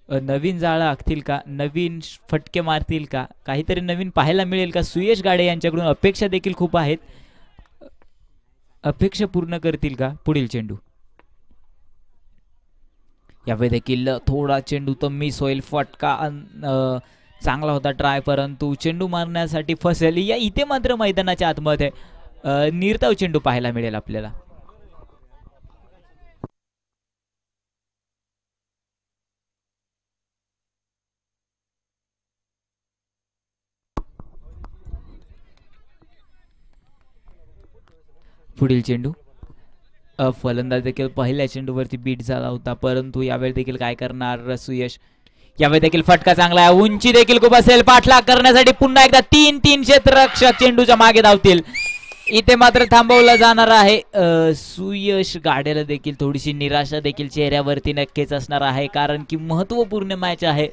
नवीन जाळं आखतील का, नवीन फटके मारतील का, काहीतरी नवीन पाहायला मिळेल का. सुयश गाडे यांच्याकडून अपेक्षा देखील खूप आहेत, अपेक्षा पूर्ण करतील का. पुढील चेंडू यावेळी देखील थोडा चेंडू तर मिस होईल. फटका चांगला होता ट्राय, परंतु चेंडू मारण्यासाठी फसेल. या इथे मात्र मैदानाच्या आतमध्ये निर्धाव चेंडू पाहायला मिळेल आपल्याला. पुढील चेंडू फलंदाज देखील पहिल्या चेंडूवरती बीट झाला होता, परंतु यावेळी देखील काय करणार सुयश. यावेळी देखील फटका चांगला आहे, उंची देखील खूप असेल. पाठलाग करण्यासाठी पुन्हा एकदा 3-3 क्षेत्ररक्षक चेंडूच्या मागे धावतील. इथे मात्र थांबवलं जाणार आहे. सुयश गाड्याला देखील थोडीशी निराशा देखील चेहऱ्यावरती नक्कीच असणार आहे, कारण की महत्त्वपूर्ण मॅच आहे.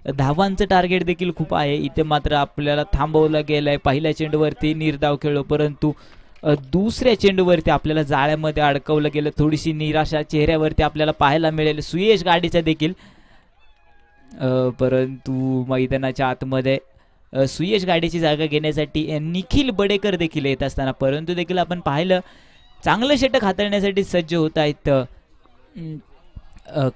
धावांचं टार्गेट देखील खूप आहे. इथे मात्र आपल्याला थांबवलं गेलंय. पहिल्या चेंडूवरती निर्धाव खेळलो, परंतु दुसऱ्या चेंडूवरती आपल्याला जाळ्यामध्ये अडकवलं गेलं. थोडीशी निराशा चेहऱ्यावरती आपल्याला पाहायला मिळेल सुयश गाडीचा देखील. परंतु मैदानाच्या आतमध्ये सुयश गाडीची जागा घेण्यासाठी निखिल बडेकर देखील येत असताना, परंतु देखील आपण पाहिलं चांगलं षटक हाताळण्यासाठी सज्ज होत आहेत.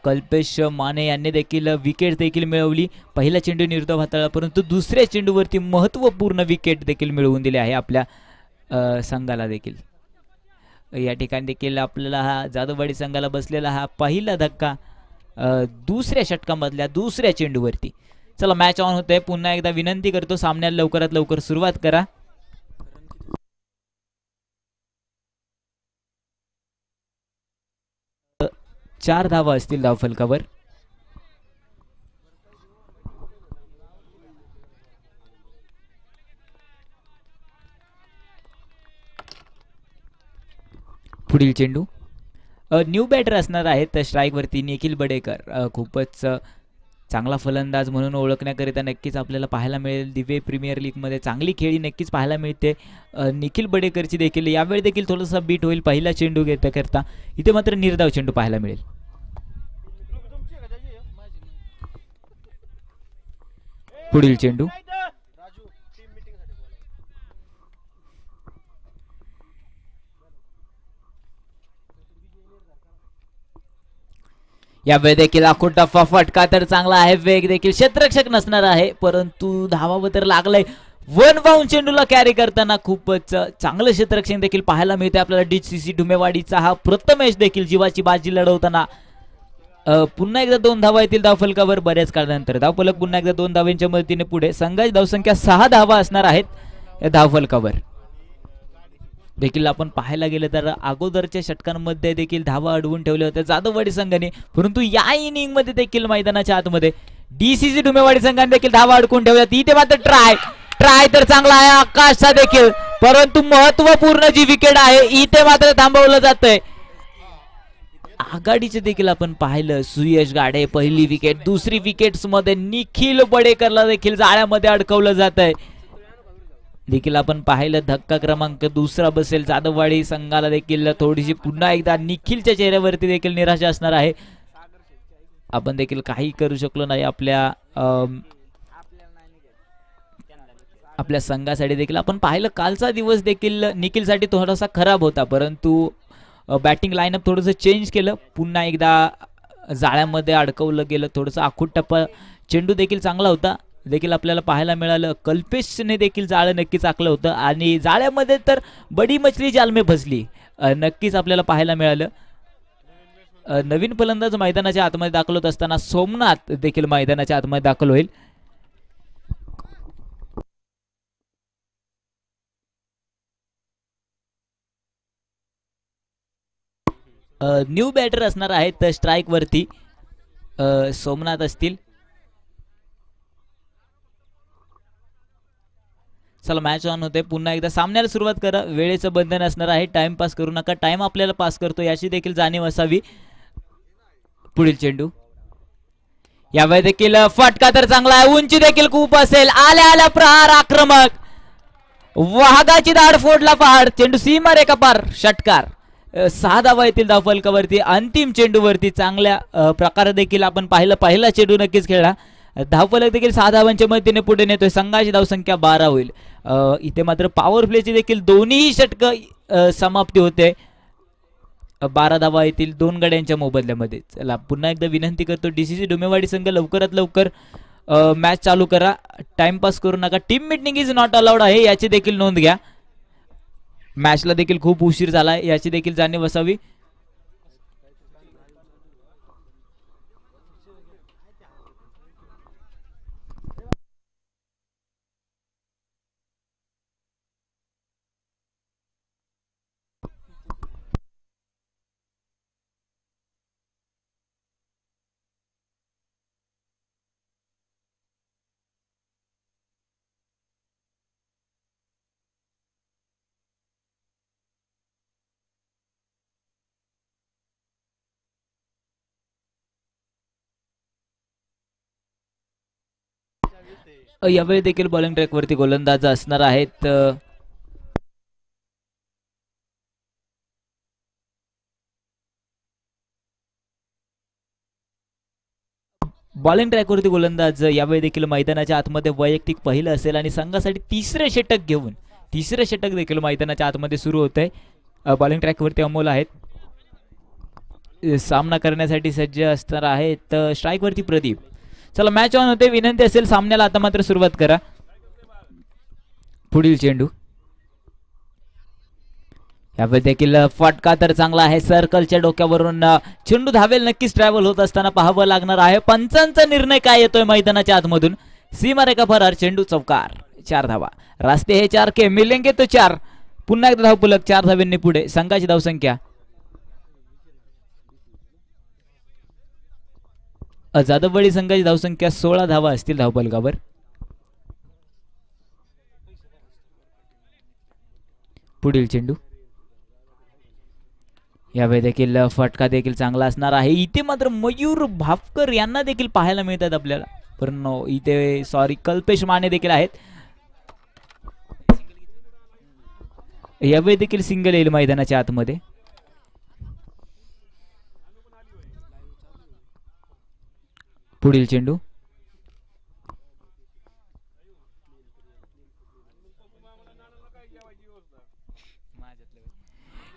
कल्पेश माने यांनी देखील विकेट देखील मिळवली. पहिला चेंडू निर्धाव हाताळला, परंतु दुसऱ्या चेंडूवरती महत्त्वपूर्ण विकेट देखील मिळवून दिली आहे आपल्या संघाला देखील. या ठिकाणी देखील आपल्याला हा जाधववाडी संघाला बसलेला हा पहिला धक्का दुसऱ्या षटकामधल्या दुसऱ्या चेंडूवरती. चला मॅच ऑन होतोय. पुन्हा एकदा विनंती करतो सामन्याला लवकरात लवकर सुरुवात करा. चार धावा असतील धावफलकावर. पुढील चेंडू न्यू बॅटर असणार आहे. तर स्ट्राईकवरती निखिल बडेकर खूपच चांगला फलंदाज म्हणून ओळखण्याकरिता नक्कीच आपल्याला पाहायला मिळेल. दिवे प्रीमियर लीगमध्ये चांगली खेळी नक्कीच पाहायला मिळते निखिल बडेकरची देखील. यावेळी देखील थोडासा बीट होईल पहिला चेंडू घेता करता. इथे मात्र निर्धाव चेंडू पाहायला मिळेल. पुढील चेंडू यावेळी देखील आखो टप्पा फटका तर चांगला आहे. वेग देखील क्षेत्ररक्षक नसणार आहे, परंतु धावावर तर लागलंय. वन बाउंड चेंडूला कॅरी करताना खूपच चांगलं क्षेत्ररक्षण देखील पाहायला मिळते आपल्याला. डीसीसी डुमेवाडीचा हा प्रथमेश देखील जीवाची बाजी लढवताना पुन्हा एकदा 2 धावा येतील धावफलकावर. बऱ्याच काळानंतर धावफलक पुन्हा एकदा 2 धावांच्या मदतीने पुढे. संघाची धावसंख्या 6 धावा असणार आहेत या धावफलकावर. देखील आपण पाहायला गेलं तर अगोदरच्या षटकांमध्ये देखील धावा अडवून ठेवल्या होत्या जाधववाडी संघाने, परंतु या इनिंग मध्ये देखील मैदानाच्या आतमध्ये डीसीसी डुमेवाडी संघाने देखील धावा अडकून ठेवल्यात. इथे मात्र ट्राय तर चांगला आहे आकाशचा देखील, परंतु महत्वपूर्ण जी विकेट आहे इथे मात्र थांबवलं जातंय. आघाडीचे देखील आपण पाहिलं सुयश गाडे पहिली विकेट. दुसरी विकेट्स मध्ये निखिल बडेकरला देखील जाळ्यामध्ये अडकवलं जात आहे. देखील आपण पाहिलं धक्का क्रमांक 2 बसेल जाधववाडी संघाला देखील. थोडीशी पुन्हा एकदा निखिलच्या चेहऱ्यावरती देखील निराशा असणार आहे. आपण देखील काही करू शकलो नाही आपल्या संघासाठी देखील. आपण पाहिलं कालचा दिवस देखील निखिलसाठी थोडासा खराब होता, परंतु बॅटिंग लाईनअप थोडंसं चेंज केलं, पुन्हा एकदा जाळ्यामध्ये अडकवलं गेलं थोडंसं. आखूट टप्पा चेंडू देखील चांगला होता देखील आपल्याला पाहायला मिळालं. कल्पेशने देखील जाळं नक्कीच आखलं होतं आणि जाळ्यामध्ये तर बडी मछली जाल में फसली नक्कीच आपल्याला पाहायला मिळालं. नवीन फलंदाज मैदानाच्या आतमध्ये दाखल होत असताना सोमनाथ देखील मैदानाच्या आतमध्ये दाखल होईल. न्यू बॅटर असणार आहेत स्ट्राईक वरती सोमनाथ असतील. चला मॅच ऑन होते. पुन्हा एकदा सामन्याला सुरुवात करा. वेळेचं बंधन असणार आहे. टाइमपास करू नका. टाइम आपल्याला पास करतो याची देखील जाणीव असावी. पुढील चेंडू यावेळी देखील फटका तर चांगला आहे. उंची देखील खूप असेल. आल्या आल्या प्रहार आक्रमक वाघाची दाढ फोडला पहाड. चेंडू सीमा रेखा पार षटकार. 6 धावा येतील धावफलकावरती. अंतिम चेंडूवरती चांगल्या प्रकारे देखील आपण पाहिलं. पहिला चेंडू नक्कीच खेळला. धावफलक देखील 6 धावांच्या मदतीने पुढे नेतोय. संघाची धावसंख्या 12 होईल. इथे मात्र पॉवर प्लेची देखील दोन्ही षटक समाप्ती होते. 12 धावा येतील 2 गड्यांच्या मोबदल्यामध्ये. चला पुन्हा एकदा विनंती करतो डीसीसी डोमेवाडी संघ लवकरात लवकर मॅच चालू करा. टाइमपास करू नका. Team meeting is not allowed आहे याची देखील नोंद घ्या. मॅचला देखील खूप उशीर झाला याची देखील जाणीव असावी. यावेळी देखील बॉलिंग ट्रॅकवरती गोलंदाज असणार आहेत. बॉलिंग ट्रॅकवरती गोलंदाज यावेळी देखील मैदानाच्या आतमध्ये वैयक्तिक पहिलं असेल आणि संघासाठी तिसरे षटक देखील मैदानाच्या आतमध्ये सुरू होतंय. बॉलिंग ट्रॅकवरती अमोल आहेत. सामना करण्यासाठी सज्ज असणार आहेत स्ट्राईकवरती प्रदीप. चला मॅच ऑन होते. विनंती असेल सामन्याला आता मात्र सुरुवात करा. पुढील चेंडू यावेळी देखील फटका तर चांगला आहे. सर्कलच्या डोक्यावरून चेंडू धावेल नक्कीच. ट्रॅव्हल होत असताना पाहावं लागणार आहे. पंचांचा निर्णय काय येतोय मैदानाच्या आतमधून. सीमारेखा फरार. चेंडू चौकार. 4 धावा. रास्ते हे 4 के मिलेंगे तो 4. पुन्हा एकदा धावफलक 4 धाव्यांनी पुढे. संघाची धावसंख्या जाधववाडी संघाची धावसंख्या 16 धावा असतील धावफलकावर. पुढील चेंडू यावेळी देखील फटका देखील चांगला असणार आहे. इथे मात्र मयूर भापकर यांना देखील पाहायला मिळतात आपल्याला. पण इथे सॉरी कल्पेश माने देखील आहेत. यावेळी देखील सिंगल येईल मैदानाच्या आतमध्ये. पुढील चेंडू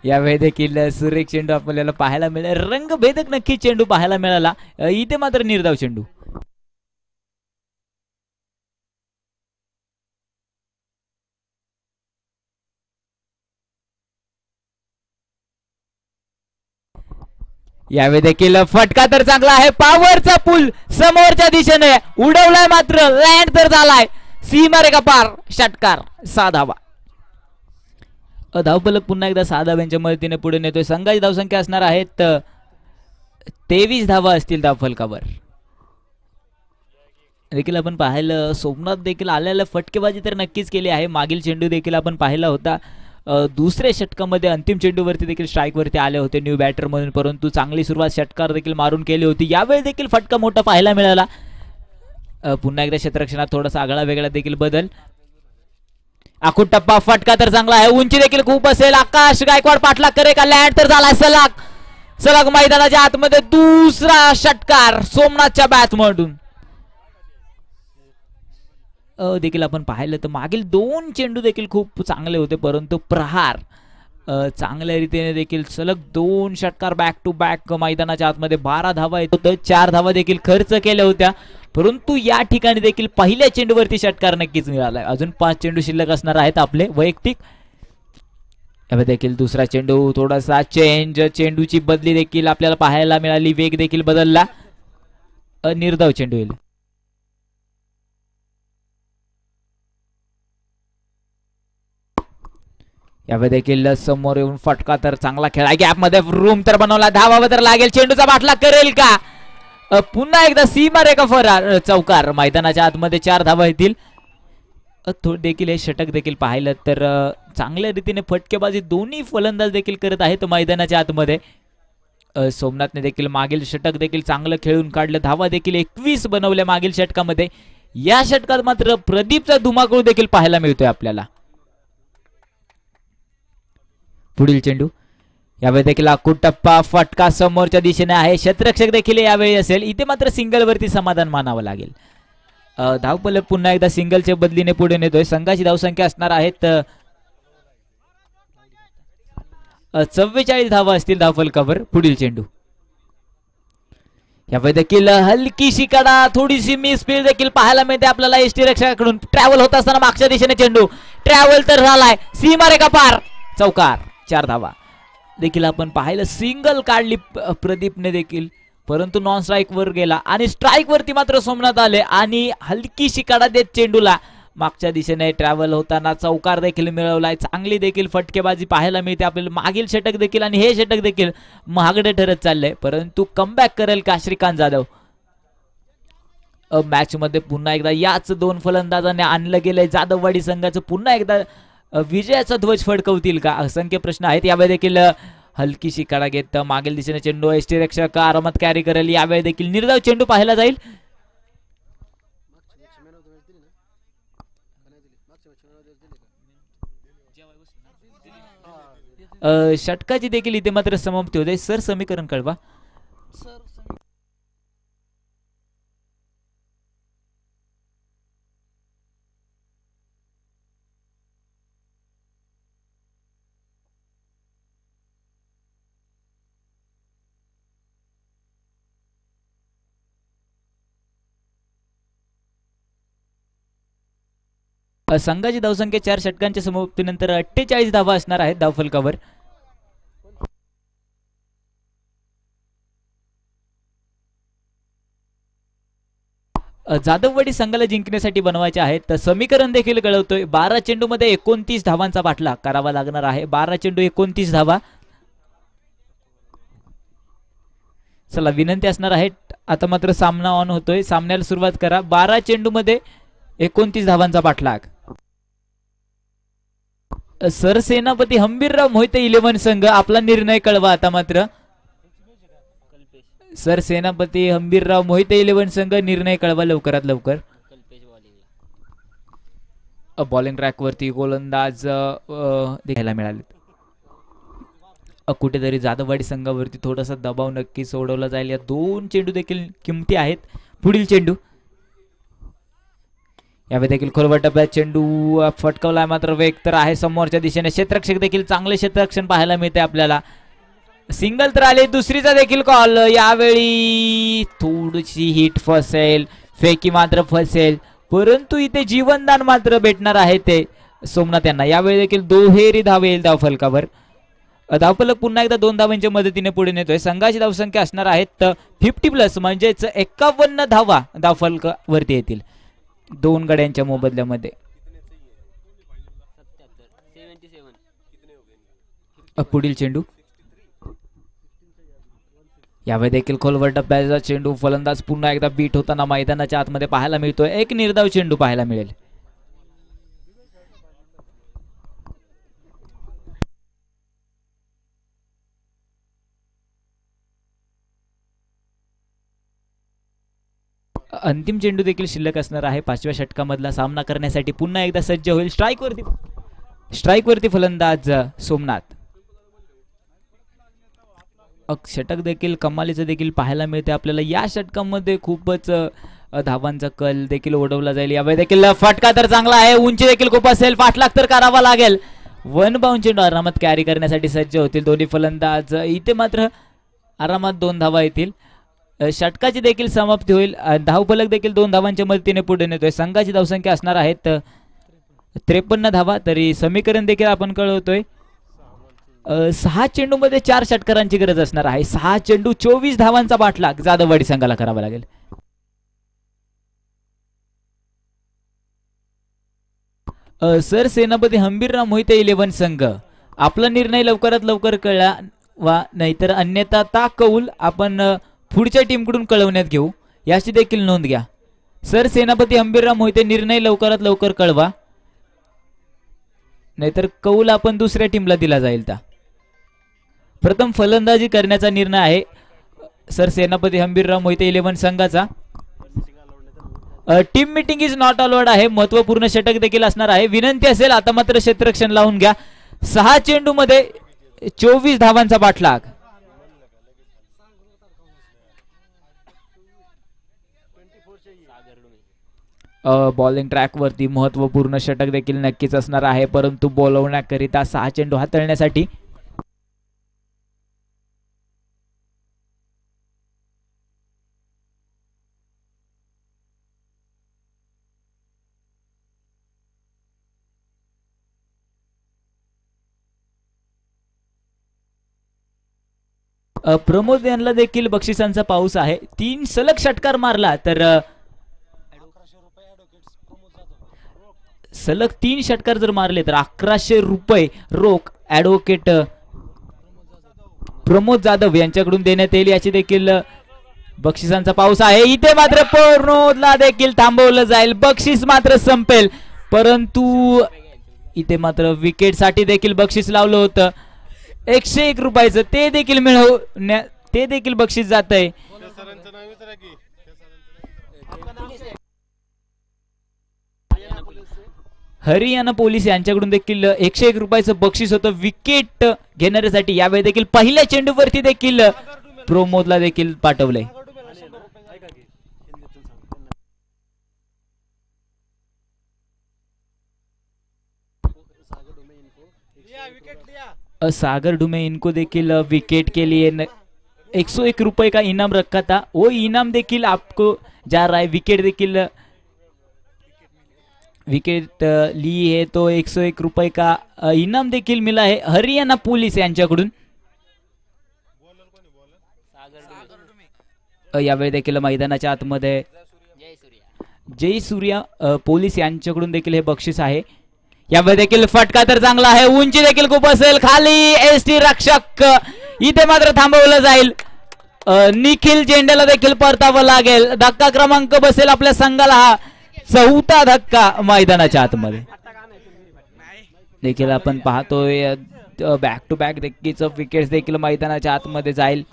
यावेळी देखील सुरेख चेंडू आपल्याला पाहायला मिळेल. रंगभेदक नक्की चेंडू पाहायला मिळाला. इथे मात्र निर्धाव चेंडू. यावेळी देखील फटका तर चांगला आहे. पॉवरचा पूल समोरच्या दिशेने उडवलाय मात्र लँड तर झालाय. सीमारेखा पार षटकार. 6 धावा. धावफलक पुन्हा एकदा 6 धाव्यांच्या मदतीने पुढे नेतोय. संघाची धावसंख्या असणार आहेत 23 धावा असतील धावफलकावर. देखील आपण पाहिलं सोमनाथ देखील आलेला फटकेबाजी तर नक्कीच केली आहे. मागील चेंडू देखील आपण पाहिला होता. दुसऱ्या षटकामध्ये अंतिम चेंडूवरती देखील स्ट्राईकवरती आले होते न्यू बॅटर म्हणून. परंतु चांगली सुरुवात षटकार देखील मारून केली होती. यावेळी देखील फटका मोठा पाहायला मिळाला. पुन्हा एकदा क्षेत्ररक्षणात थोडासा आगळा वेगळा देखील बदल. आखूट टप्पा. फटका तर चांगला आहे. उंची देखील खूप असेल. आकाश गायकवाड पाठलाग करे का. लँड तर झाला. सलग मैदानाच्या आतमध्ये दुसरा षटकार सोमनाथच्या बॅटमधून. देखील आपण पाहिलं तर मागील 2 चेंडू देखील खूप चांगले होते. परंतु प्रहार चांगल्या रीतीने देखील सलग 2 षटकार बॅक टू बॅक मैदानाच्या आतमध्ये 12 धावा येत होतं. 4 धावा देखील खर्च केल्या होत्या, परंतु या ठिकाणी देखील पहिल्या चेंडूवरती षटकार नक्कीच मिळालाय. अजून 5 चेंडू शिल्लक असणार आहेत आपले वैयक्तिक. यावेळी देखील दुसरा चेंडू, थोडासा चेंज, चेंडूची बदली देखील आपल्याला पाहायला मिळाली, वेग देखील बदलला. निर्धाव चेंडू येईल. यावेळी देखील समोर येऊन फटका, तर चांगला खेळा, गॅप मध्ये रूम तर बनवला, धावा तर लागेल, चेंडूचा बाटला करेल का? पुन्हा एकदा सीमा रेखा फरार, चौकार. मैदानाच्या आतमध्ये 4 धावा येतील. देखील हे षटक देखील पाहिलं तर चांगल्या रीतीने फटकेबाजी दोन्ही फलंदाज देखील करत आहेत मैदानाच्या आतमध्ये. सोमनाथने देखील मागील षटक देखील चांगलं खेळून काढलं, धावा देखील 21 बनवल्या मागील षटकामध्ये. या षटकात मात्र प्रदीपचा धुमाकूळ देखील पाहायला मिळतोय आपल्याला. पुढील चेंडू, यावेळी देखील आखूड टप्पा, फटका समोरच्या दिशेने आहे, क्षेत्ररक्षक देखील यावेळी असेल. इथे मात्र सिंगल वरती समाधान मानावं लागेल. धावफलक पुन्हा एकदा सिंगलच्या बदलीने पुढे नेतोय. संघाची धावसंख्या असणार आहेत 44 धावा असतील धावफलकावर. पुढील चेंडू, यावेळी देखील हलकीशी कडा, थोडीशी मिस फील्ड देखील पाहायला मिळते आपल्याला एसटी रक्षकाकडून. ट्रॅव्हल होत असताना मागच्या दिशेने चेंडू, ट्रॅव्हल तर झालाय, सीमारेखा पार, चौकार. 4 धावा देखील आपण पाहिलं. सिंगल काढली प्रदीपने देखील, परंतु नॉन स्ट्राईक वर गेला आणि स्ट्राईक वरती मात्र सोमनाथ आले आणि हलकीशी कडा देत चेंडूला मागच्या दिशेने ट्रॅव्हल होताना चौकार देखील मिळवलाय. चांगली देखील फटकेबाजी पाहायला मिळते आपल्याला. मागील षटक देखील आणि हे षटक देखील महागडे ठरत चाललंय, परंतु कमबॅक करेल का श्रीकांत जाधव? मॅच मध्ये पुन्हा एकदा याच 2 फलंदाजांनी आणलं गेलंय जाधववाडी संघाचं. पुन्हा एकदा विजयाचा ध्वज फडकवतील का, असंख्य प्रश्न आहेत. यावेळी देखील हलकीशी कडा घेत मागील दिशेने चेंडू, एसटी रक्षक आरामात कॅरी करेल. यावेळी देखील निर्धाव चेंडू पाहायला जाईल. षटकाची देखील इथे मात्र समाप्ती होते. सर समीकरण कळवा. संघाची धावसंख्या 4 षटकांच्या समाप्तीनंतर 48 धावा असणार आहेत धावफलकावर. जाधववाडी संघाला जिंकण्यासाठी बनवायचे आहेत. तर समीकरण देखील कळवतोय. 12 चेंडू मध्ये 29 धावांचा बाटला करावा लागणार आहे. 12 चेंडू 29 धावा. चला विनंती असणार आहे, आता मात्र सामना ऑन होतोय, सामन्याला सुरुवात करा. 12 चेंडू मध्ये 29 धावांचा पाठलाग. सरसेनापती हंबीरराव मोहिते 11 संघ आपला निर्णय कळवा आता मात्र. सरसेनापती हंबीरराव मोहिते 11 संघ निर्णय कळवा लवकरात लवकर. बॉलिंग ट्रॅक वरती गोलंदाज दिसायला मिळाले. कुठेतरी जाधववाडी संघावरती थोडासा दबाव नक्की सोडवला जाईल. या 2 चेंडू देखील किमती आहेत. पुढील चेंडू, यावेळी देखील खोलवर टप्प्यात चेंडू फटकवलाय, मात्र वेग तर आहे समोरच्या दिशेने. क्षेत्ररक्षक देखील चांगले क्षेत्ररक्षण पाहायला मिळते आपल्याला. सिंगल तर आले, दुसरीचा देखील कॉल. यावेळी थोडीशी हिट फसेल, फेकी मात्र फसेल, परंतु इथे जीवनदान मात्र भेटणार आहे ते सोमनाथ यांना. यावेळी देखील दुहेरी धाव येईल धावफलकावर. धावफलक पुन्हा एकदा 2 धावांच्या मदतीने पुढे नेतोय. संघाची धावसंख्या असणार आहेत 50+ म्हणजेच 51 धावा धावफलकावरती येतील 2 गड्यांच्या मोबदल्यामध्ये. पुढील चेंडू, यावेळी देखील खोलवर टप्प्याचा चेंडू. फलंदाज पुन्हा एकदा बीट होताना मैदानाच्या आतमध्ये पाहायला मिळतोय. एक निर्धाव चेंडू पाहायला मिळेल. अंतिम चेंडू देखील शिल्लक असणार आहे 5व्या षटकामधला सामना करण्यासाठी. पुन्हा एकदा सज्ज होईल. स्ट्राईक वरती फलंदाज सोमनाथ. षटक देखील कमालीचं देखील पाहायला मिळते आपल्याला. या षटकामध्ये खूपच धावांचा कल देखील ओढवला जाईल. यावेळी देखील फटका तर चांगला आहे, उंची देखील खूप असेल, पाठलाग तर करावा लागेल. वन बाउंड चेंडू आरामात कॅरी करण्यासाठी सज्ज होतील दोन्ही फलंदाज. इथे मात्र आरामात 2 धावा येतील. षटकाची देखील समाप्ती होईल. धावफलक देखील 2 धावांच्या मदतीने पुढे नेतोय. संघाची धावसंख्या असणार आहेत 53 धावा. तरी समीकरण देखील आपण कळवतोय 6 चेंडूमध्ये 4 षटकारांची गरज असणार आहे. 6 चेंडू 24 धावांचा पाठलाग जाधववाडी संघाला करावा लागेल. सर सेनापती हंबीरराव मोहिते 11 संघ, आपला निर्णय लवकरात लवकर कळला वा नाहीतर अन्यथा ता कौल आपण पुढच्या टीमकडून कळवण्यात घेऊ, याची देखील नोंद घ्या. सर सेनापती हंबीरराव मोहिते निर्णय लवकरात लवकर कळवा, नाहीतर कौल आपण दुसऱ्या टीमला दिला जाईल. त्या प्रथम फलंदाजी करण्याचा निर्णय आहे सर सेनापती हंबीरराव मोहिते 11 संघाचा. Team meeting is not allowed आहे. महत्वपूर्ण षटक देखील असणार आहे. विनंती असेल आता मात्र क्षेत्ररक्षण लावून घ्या. 6 चेंडू मध्ये 24 धावांचा पाठलाग. बॉलिंग ट्रॅक वरती महत्वपूर्ण षटक देखील नक्कीच असणार आहे, परंतु बोलवण्याकरिता 6 चेंडू हाताळण्यासाठी प्रमोद यांना देखील बक्षिसांचा पाऊस आहे. 3 सलग षटकार मारला तर सलग 3 षटकार जर मारले तर 1100 रुपये रोख ऍडव्होकेट प्रमोद जाधव यांच्याकडून देण्यात येईल. याची देखील बक्षिसांचा पाऊस आहे. इथे मात्र प्रमोदला देखील थांबवलं जाईल. बक्षीस मात्र संपेल, परंतु इथे मात्र विकेट साठी देखील बक्षीस लावलं होतं 101 रुपयाचं, ते देखील बक्षीस जात आहे. हरियाणा पोलीस यांच्याकडून देखील 101 रुपयाचं बक्षीस होतं विकेट घेण्यासाठी. यावेळी देखील पहिल्या चेंडूवरती देखील प्रमोदला देखील पाठवलंय. सागर डुमे इनको देखिल विकेट के लिए 101 रुपए का इनाम रखा था, वो इनाम देखिल आपको जा रहा है. विकेट देखिल विकेट ली है तो 101 रुपए का इनाम देखील मिला है हरियाणा पोलीस यांच्याकडून. यावेळी देखील मैदानाच्या आतमध्ये जय सूर्या पोलीस यांच्याकडून देखील हे बक्षीस आहे. यावेळी देखील फटका तर चांगला आहे, उंची देखील खूप असेल. खाली एसटी रक्षक, इथे मात्र थांबवलं जाईल. निखिल झेंड्याला देखील परतावं लागेल. धक्का क्रमांक बसेल आपल्या संघाला, हा 4था धक्का मैदानाच्या आतमध्ये देखील आपण पाहतोय. बॅक टू बॅक देखील विकेट्स देखील मैदानाच्या आतमध्ये जाईल.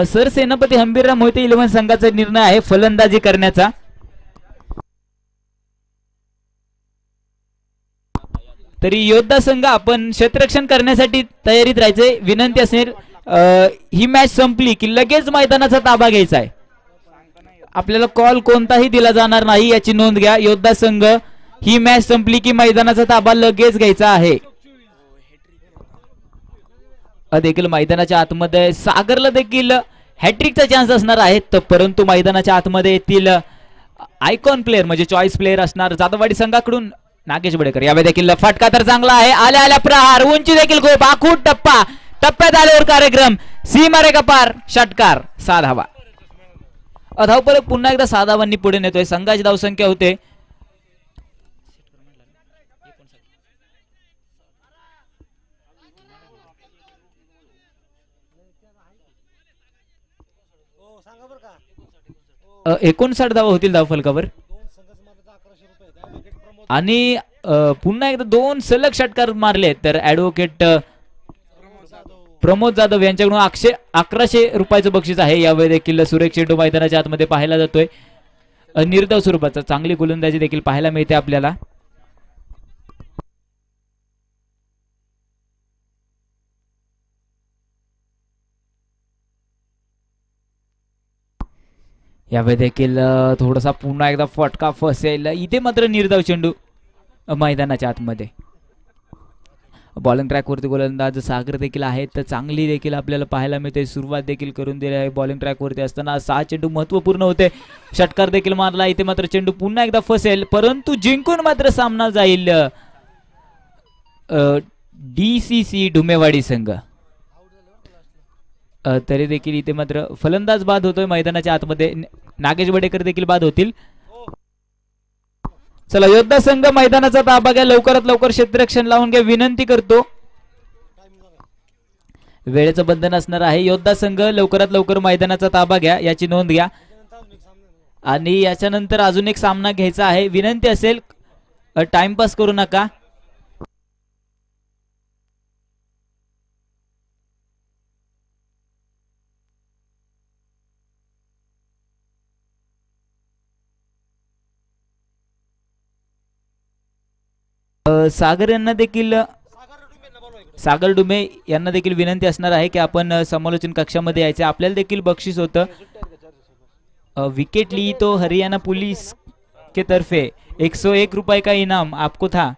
सर सेनापती हंबीरराव मोहिते 11 संघाचा निर्णय आहे फलंदाजी करण्याचा. तरी योद्धा संघ आपण क्षेत्ररक्षण करण्यासाठी तयारीत राहायचे. विनंती असेल ही मॅच संपली की लगेच मैदानाचा ताबा घ्यायचा आहे. आपल्याला कॉल कोणताही दिला जाणार नाही, याची नोंद घ्या. योद्धा संघ ही मॅच संपली की मैदानाचा ताबा लगेच घ्यायचा आहे. देखील मैदानाच्या आतमध्ये सागरला देखील हॅट्रिकचा चान्स असणार आहे, परंतु मैदानाच्या आतमध्ये येथील आयकॉन प्लेअर म्हणजे चॉईस प्लेअर असणार जाधववाडी संघाकडून नागेश बडेकर. यावेळी देखील फटका तर चांगला आहे. आल्या आल्या प्रहार, उंची देखील खूप आखूट टप्पा, टप्प्यात आल्यावर कार्यक्रम सीमारेखा पार, षटकार 6 धावा. धावफलक पुन्हा एकदा 6 धावांनी पुढे नेतोय. संघाची धावसंख्या होते 59 धावा होतील धावफलकावर. आणि पुन्हा एकदा 2 सलग षटकार मारले तर ऍडव्होकेट प्रमोद जाधव यांच्याकडून 1100 रुपयाचं बक्षीस आहे. यावेळी देखील सुरेख चेंडू मैदानाच्या आतमध्ये पाहायला जातोय. निर्धाव स्वरूपाचा चांगली गोलंदाजी देखील पाहायला मिळते आपल्याला. यावेळी देखील थोडासा पुन्हा एकदा फटका फसेल. इथे मात्र निर्धाव चेंडू मैदानाच्या आतमध्ये. बॉलिंग ट्रॅकवरती गोलंदाज सागर देखील आहेत, तर चांगली देखील आपल्याला पाहायला मिळते. सुरुवात देखील करून दिली आहे बॉलिंग ट्रॅकवरती असताना. 6 चेंडू महत्त्वपूर्ण होते. षटकार देखील मारला. इथे मात्र चेंडू पुन्हा एकदा फसेल, परंतु जिंकून मात्र सामना जाईल DCC डुमेवाडी संघ. तरी देखील इथे मात्र फलंदाज बाद होतोय मैदानाच्या आतमध्ये. नागेश बडेकर देखील बाद होतील. चला, योद्धा संघ मैदानाचा ताबा घ्या. लवकरात लवकर क्षेत्ररक्षण लावून घ्या विनंती करतो. वेळेचं बंधन असणार आहे. योद्धा संघ लवकरात लवकर मैदानाचा ताबा घ्या, याची नोंद घ्या. आणि याच्यानंतर अजून एक सामना घ्यायचा आहे. विनंती असेल टाइमपास करू नका. सागर डुमे यांना देखील विनंती असणार आहे की आपण समालोचन कक्षामध्ये यायचे. आपल्याला देखील बक्षीस होतं. विकेट ली तो हरियाणा पुलिस के तरफे 101 रुपए का इनाम आपको था.